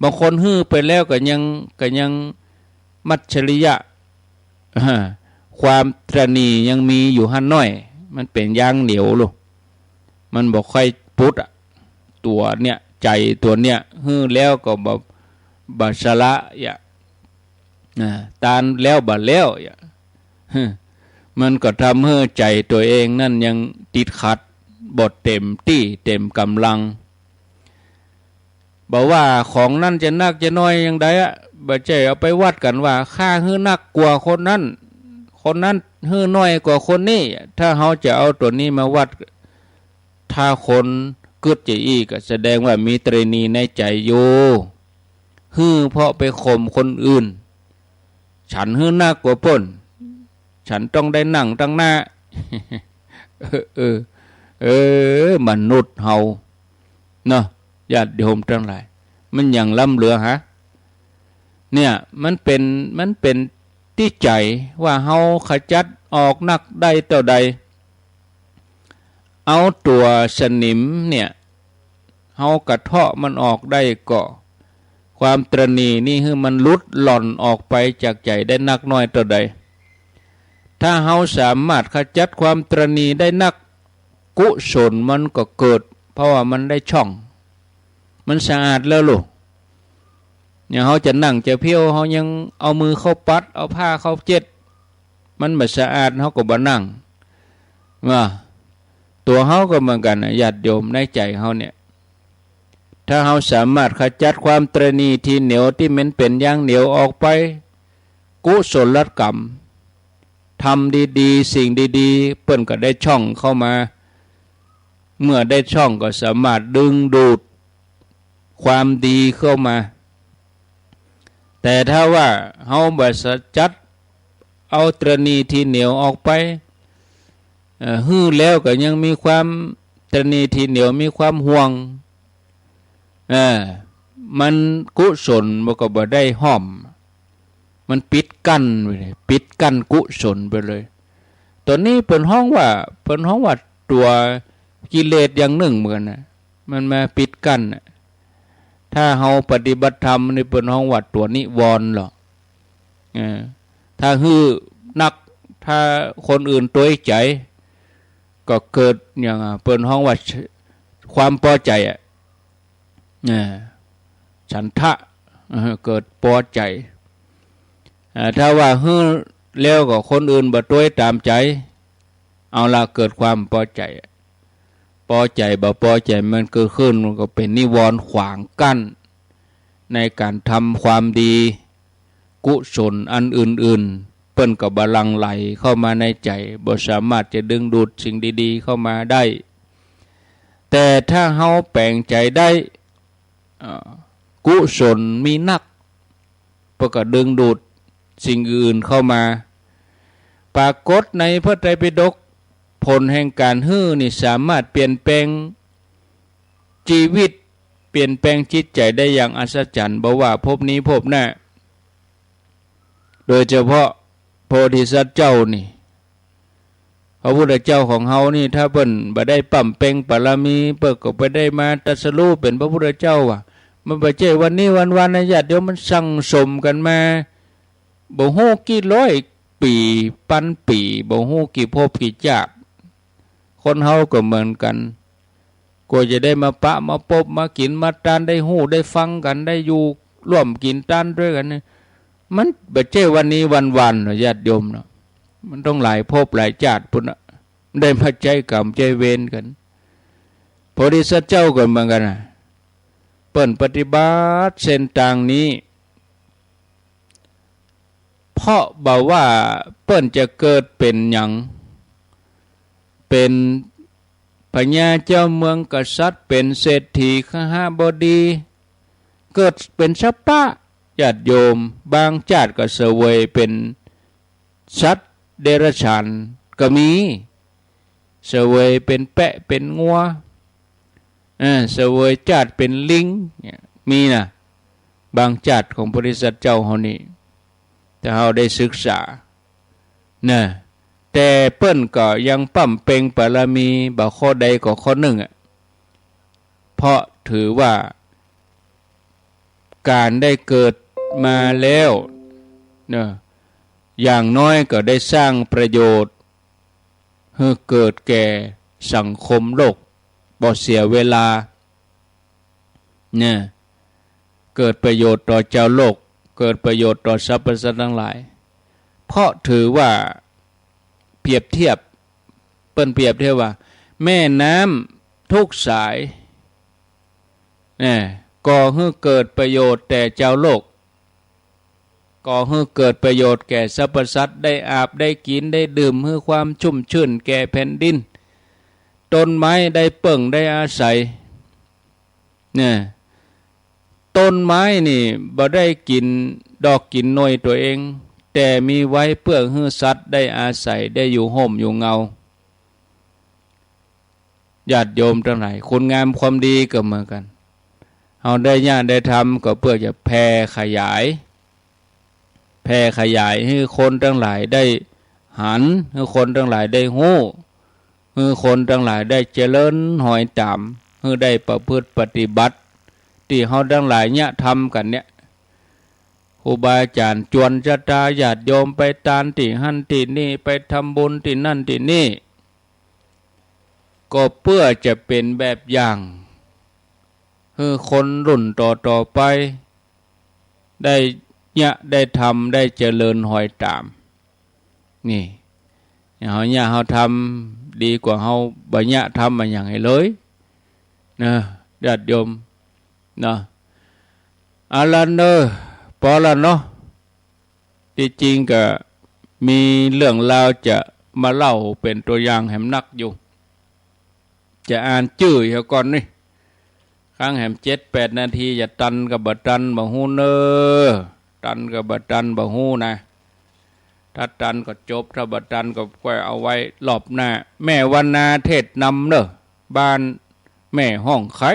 บางคนไปแล้วก็ยังมัจฉริยะความตระหนี่ยังมีอยู่หันน้อยมันเป็นยางเหนียวลูกมันบอกค่อยพุทธตัวเนี่ยใจตัวเนี่ยแล้วก็บาสละตานแล้วบาแล้วมันก็ทำให้ใจตัวเองนั่นยังติดขัดบทเต็มที่เต็มกำลังบอกว่าของนั่นจะนักจะน้อยยังไงบ่ใจเอาไปวัดกันว่าค่านักกว่าคนนั้นน้อยกว่าคนนี้ถ้าเขาจะเอาตัวนี้มาวัดถ้าคนกึดจะอีกแสดงว่ามีตรีนีในใจอยู่เพราะไปข่มคนอื่นฉันนักกว่าป่นฉันต้องได้นั่งตั้งหน้ามนุษย์เฮาเนาะญาติโยมทั้งหลายมันอย่างล้ำเหลือเนี่ยมันเป็นที่ใจว่าเฮาขจัดออกนักได้เท่าใดเอาตัวสนิมเนี่ยเฮากระเทาะมันออกได้ก็ความตระหนี่นี่คือมันลุดหล่อนออกไปจากใจได้นักน้อยเท่าใดถ้าเฮาสามารถขจัดความตระหนี่ได้นักกุศลมันก็เกิดเพราะว่ามันได้ช่องมันสะอาดแล้วลูกเนี่ยเฮาจะนั่งจะเพี้ยวเฮายังเอามือเข้าปัดเอาผ้าเข้าเจ็ดมันบ่สะอาดเฮาก็บ่นั่งว่าตัวเฮาก็เหมือนกันญาติโยมในใจเฮาเนี่ยถ้าเฮาสามารถขจัดความตระหนี่ที่เหนียวที่มันเป็นอย่างเหนียวออกไปกุศลกรรมทำดีๆสิ่งดีๆเปิ้นก็ได้ช่องเข้ามาเมื่อได้ช่องก็สามารถดึงดูดความดีเข้ามาแต่ถ้าว่าเฮาบ่จัดเอาตระหนี่ที่เหนียวออกไปแล้วก็ยังมีความตระหนี่ที่เหนียวมีความห่วงมันกุศลมันก็บ่ได้ห้อมมันปิดกั้นไปเลยปิดกั้นกุศลไปเลยตัวนี้เปิ้นฮ้องว่าตัว กิเลสอย่างหนึ่งเหมือนนะมันมาปิดกั้นนะถ้าเฮาปฏิบัติธรรมในเปิ้นห้องวัดตัวนิวรณ์หรอกถ้าฮื้อนักถ้าคนอื่นตัวใจก็เกิดอย่างเปิ้นห้องวัดความพอใจฉันทะเกิดพอใจถ้าว่าฮื้อแล้วก็คนอื่นบ่ตัวตามใจเอาละเกิดความพอใจบ่พอใจมันเกิดขึ้นมันก็เป็นนิวรณ์ขวางกั้นในการทำความดีกุศลอันอื่นๆเปิ้นก็บลังไหลเข้ามาในใจบ่สามารถจะดึงดูดสิ่งดีๆเข้ามาได้แต่ถ้าเฮาแปลงใจได้กุศลมีนักเพื่อก็ดึงดูดสิ่งอื่นเข้ามาปรากฏในพระไตรปิฎกผลแห่งการฮื้อนี่สามารถเปลี่ยนแปลงชีวิตเปลี่ยนแปลงจิตใจได้อย่างอัศจรรย์บ่ว่าภพนี้ภพหน้าโดยเฉพาะโพธิสัตว์เจ้านี่พระพุทธเจ้าของเฮานี่ถ้าเพิ่นบ่ได้ปั่มเป่งบารมีเพิ่นก็บ่ได้มาตรัสรู้เป็นพระพุทธเจ้าว่ะมันบ่ใช่วันนี้วันๆนะญาติโยมมันสั่งสมกันมาบ่ฮู้กี่ร้อยปีพันปีบ่ฮู้กี่ภพกี่ชาติคนเฮาก็เหมือนกันกว่าจะได้มาปะมาพบมากินมาทานได้ฮู้ได้ฟังกันได้อยู่ร่วมกินทานด้วยกันมันบ่ใช่วันนี้วันๆญาติโยมเนาะมันต้องหลายภพหลายชาติพุ่นน่ะได้มาใจกรรมใจเวรกันโพธิสัตว์เจ้าก็เหมือนกันน่ะเปิ้นปฏิบัติเส้นทางนี้เพราะบอกว่าเปิ้นจะเกิดเป็นหยังเป็นพญาเจ้าเมืองกษัตริย์เป็นเศรษฐีขหบดีเกิดเป็นสัพพะญาติโยมบางชาติก็เสวยเป็นสัตว์เดรัจฉานก็มีเสวยเป็นแปะเป็นงัวเสวยชาติเป็นลิงมีนะบางชาติของพระริษัทเจ้าเฮานี่แต่เฮาได้ศึกษานะแต่เปิ้นก็ยังปั่มเป่งบารมีบ่ข้อใดก็ข้อหนึ่งเพราะถือว่าการได้เกิดมาแล้วนะอย่างน้อยก็ได้สร้างประโยชน์ให้เกิดแก่สังคมโลกบ่เสียเวลาเนี่ยเกิดประโยชน์ต่อเจ้าโลกเกิดประโยชน์ต่อสรรพสัตว์ทั้งหลายเพราะถือว่าเปรียบเทียบเปิ้นเปรียบเทียบว่าแม่น้ำทุกสายก่อให้เกิดประโยชน์แต่เจ้าโลกก่อให้เกิดประโยชน์แก่สรรพสัตว์ได้อาบได้กินได้ดื่มให้ความชุ่มชื่นแก่แผ่นดินต้นไม้ได้เปิ่งได้อาศัยต้นไม้นี่บ่ได้กินดอกกินหน่วยตัวเองแต่มีไว้เพื่อให้สัตว์ได้อาศัยได้อยู่ห่มอยู่เงาญาติโยมทั้งหลายคุณงามความดีก็เหมือนกันเฮาได้ญาติได้ทำก็เพื่อจะแผ่ขยายให้คนทั้งหลายได้หันให้คนทั้งหลายได้ฮู้ให้คนทั้งหลายได้เจริญหอยตามให้ได้ประพฤติปฏิบัติที่เฮาทั้งหลายเนี่ยทำกันเนี่ยครูบาอาจารย์จวนชะตาญาติโยมไปตานที่หั่นที่นี่ไปทำบุญที่นั่นที่นี่ก็เพื่อจะเป็นแบบอย่างให้คนรุ่นต่อไปได้เนี่ยได้ทำได้เจริญหอยตามนี่เฮาทำดีกว่าเฮาบ่เนี่ยทำมาอย่างไรเลยนะญาติโยมนะอาลันเนอพอละเนาะที่จริงก็มีเรื่องราวจะมาเล่าเป็นตัวอย่างแหมนักอยู่จะอ่านชื่อเฮาก่อนนี่ครั้งแหม7-8 นาทีจะตันกับบ่ตันบ่ฮู้เนอตันกับบ่ตันบ่ฮู้นะถ้าตันก็จบถ้าบ่ตันก็ค่อยเอาไว้รอบหน้าแม่วันนาเทศนำเนอะบ้านแม่ห้องไข่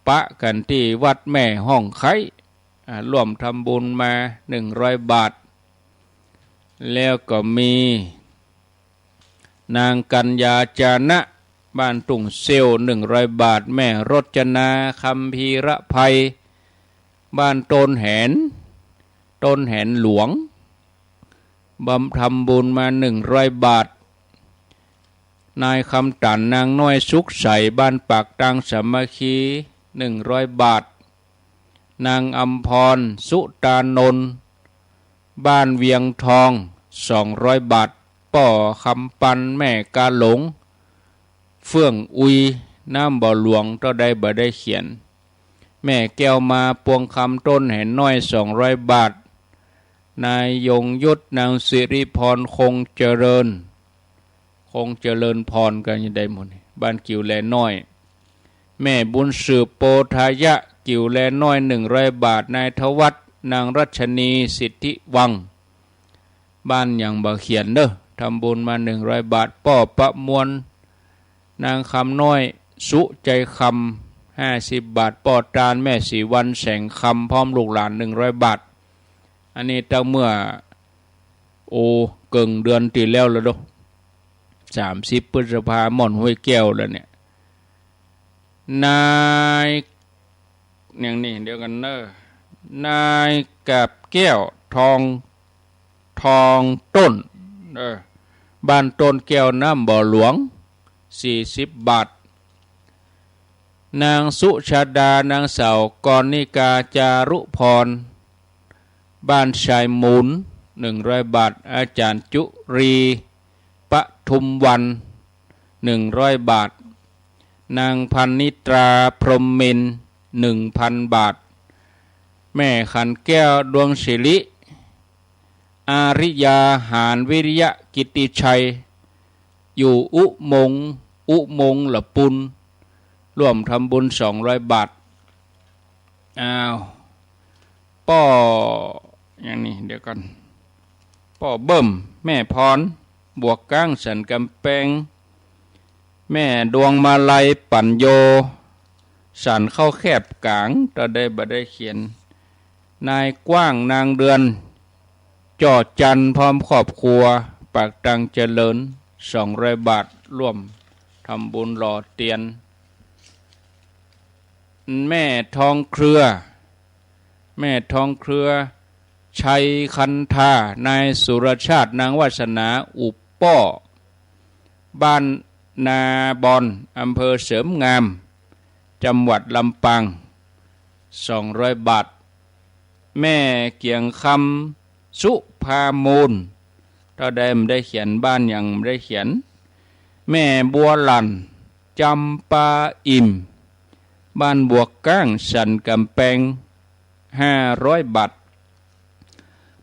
ปะกันที่วัดแม่ห้องไข่ร่วมทำบุญมา100 บาทแล้วก็มีนางกัญญาจานะ บ้านตุ่งเซล100 บาทแม่รจนาคำพีระภัยบ้านต้นแหนหลวงบำทำบุญมา100 บาทนายคำตันนางน้อยสุขใสบ้านปากตังสามัคคี100 บาทนางอัมพรสุตานนท์บ้านเวียงทอง200 บาทป่อคำปันแม่กาหลงเฟื่องอุยน้ำบ่อหลวงก็ได้บ่ได้เขียนแม่แก้วมาปวงคำต้นแห่นน้อย200 บาทนายยงยุทธนางสิริพรคงเจริญพรกันยังได้หมดบ้านกิ่วแลน้อยแม่บุญสืบโปทายะกิ่วแลน้อย100 บาทนายทวัฒนางรัชนีสิทธิวังบ้านอย่างบ่เขียนเด้อทำบุญมา100 บาทป้อประมวลนางคำน้อยสุใจคำ50 บาทป้อตาลแม่สีวันแสงคำพร้อมลูกหลาน100 บาทอันนี้ตั้งเมื่อเกิงเดือนตีแล้วเด้อ30 พฤษภาหม่อนห้วยแก้วแล้วเนี่ยนายอย่างนี้เดียวกันเนอะนายกับแก้วทองต้นบ้านต้นแก้วน้ำบ่อหลวง40 บาทนางสุชาดานางสาวกรณิกาจารุพรบ้านชายมูล100 บาทอาจารย์จุรีปทุมวัน100 บาทนางพันนิตราพรหมมิน1,000 บาทแม่ขันแก้วดวงศิริอาริยาหานวิริยะกิติชัยอยู่อุมงละปุนร่วมทำบุญ200 บาทป้ออย่างนี้เดี๋ยวกันป้อเบิ่มแม่พรบวกก้างสันกำแพงแม่ดวงมาลัยปัญโยสันเข้าแคบกลางตะได้บ่ได้เขียนนายกว้างนางเดือนจอดจันพร้อมครอบครัวปากตังเจริญ200 บาทร่วมทำบุญหล่อเตียนแม่ทองเครือชัยคันธานายสุรชาตินางวาสนาอุปป้อบ้านนาบอนอำเภอเสริมงามจังหวัดลำปาง200 บาทแม่เกียงคำสุภามูลถ้าได้เขียนบ้านยังได้เขียนแม่บัวลันจำปาอิ่มบ้านบวกก้างสันกำแพง500 บาท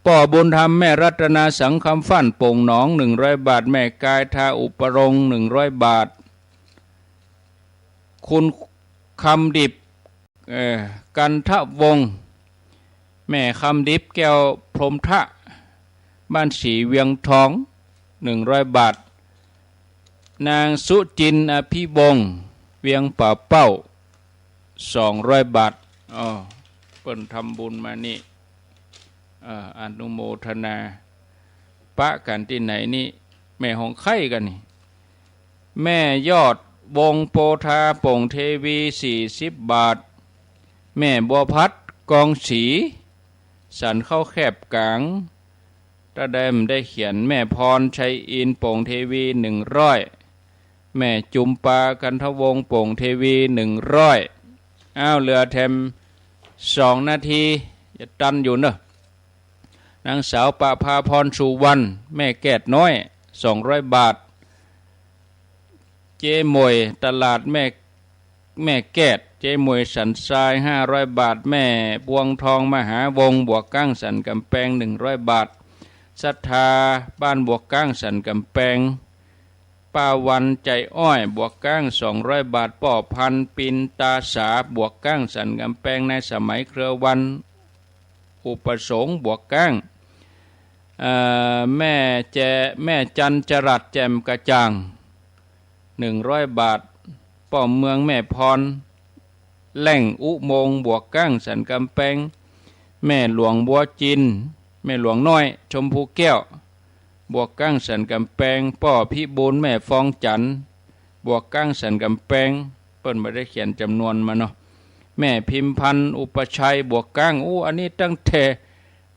ป่อบุญธรรมแม่รัตนาสังคำฟั่นโป่งหนอง100 บาทแม่กายทาอุปรง100 บาทคุณคำดิบกันทะวงแม่คำดิบแก้วพรหมทะบ้านสีเวียงทอง100 บาทนางสุจินอภิวงศ์เวียงป่าเป้า200 บาทเปิ้นทำบุญมานี่อนุโมทนาปะกันที่ไหนนี่แม่ของไข่กันนี่แม่ยอดวงโปธาโป่งเทวี40 บาทแม่บัวพัดกองสีสันเข้าแคบกลางตะได้เขียนแม่พรชัยอินโป่งเทวี100แม่จุมปากันทวงโป่งเทวี100เหลือแถม2 นาทีจะตันอยู่เนอะนางสาวปะภาพรสุวรรณแม่แก้ดน้อย200 บาทเจมวยตลาดแม่แก้ดเจมวยสันทราย500 บาทแม่พวงทองมหาวงบวกก้างสันกำแพง100 บาทศรัทธาบ้านบวกก้างสันกำแพงป้าวันใจอ้อยบวกก้าง200 บาทป่อพันปินตาสาบวกก้างสันกำแพงในสมัยเครือวันอุปสงค์บวกก้างแม่จันจรัสแจ่มกระจ่าง100 บาทป่อเมืองแม่พรแหล่งอุโมงค์บวกก้างสันกำแพงแม่หลวงบัวจินแม่หลวงน้อยชมพูแก้วบวกก้างสันกำแพงป่อพิบูลแม่ฟองจัน บวกก้างสันกำแพงเปิ้นไม่ได้เขียนจำนวนมาเนาะแม่พิมพันธ์อุปชัยบวกก้างอันนี้ตั้งแต่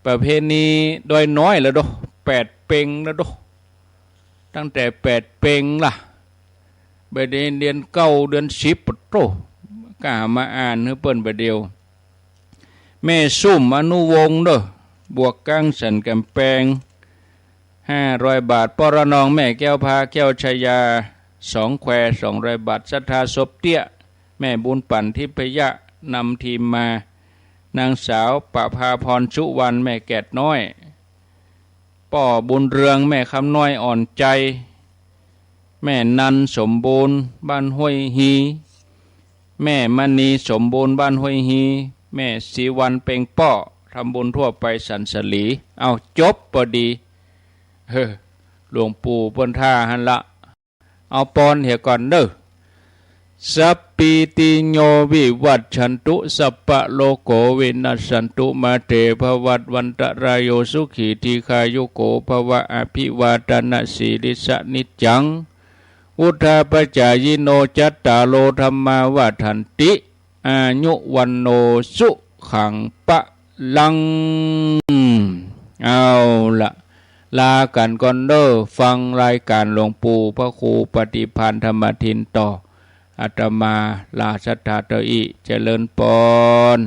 ประเพณีโดยน้อยแล้วด8 เป่งแล้วดตั้งแต่8 เป่งล่ะไปเดือน9 เดือน10ปะโตกล้ามาอ่านให้เปิ้นไปเดียวแม่ซุ่มอนุวงศ์บวกก้างสันกำแพง500 บาทปรนองแม่แก้วพาแก้วชยา2 แคว200 บาทศรัทธาศพเตี้ยแม่บุญปั่นทิพยะนำทีมมานางสาวประภาพรชุวรรณแม่แกดน้อยป่อบุญเรืองแม่คำน้อยอ่อนใจแม่นันสมบูรณ์บ้านห้วยฮีแม่มณีสมบูรณ์บ้านห้วยฮีแม่ศรีวันเป่งป้อทำบุญทั่วไปสันสลีเอาจบพอดีหลวงปู่เปิ้นท่าหันละเอาปอนเหี่ยก่อนสัพพิติโยวิวัตชันตุสัพพะโลโกวินัสสันตุมาเตภวัตวันตรายโยสุขีทีคายุโกภวะอภิวาทนาสีริสนิจจังอุทาปจายโนจัตตาโลธรรมาวาทันติอายุวันโนสุขังปะลังเอาละลากันก่อนฟังรายการหลวงปู่พระครูปฏิพันธ์ธรรมทินต่ออาตมาลาสัทธาเตอิเจริญปอน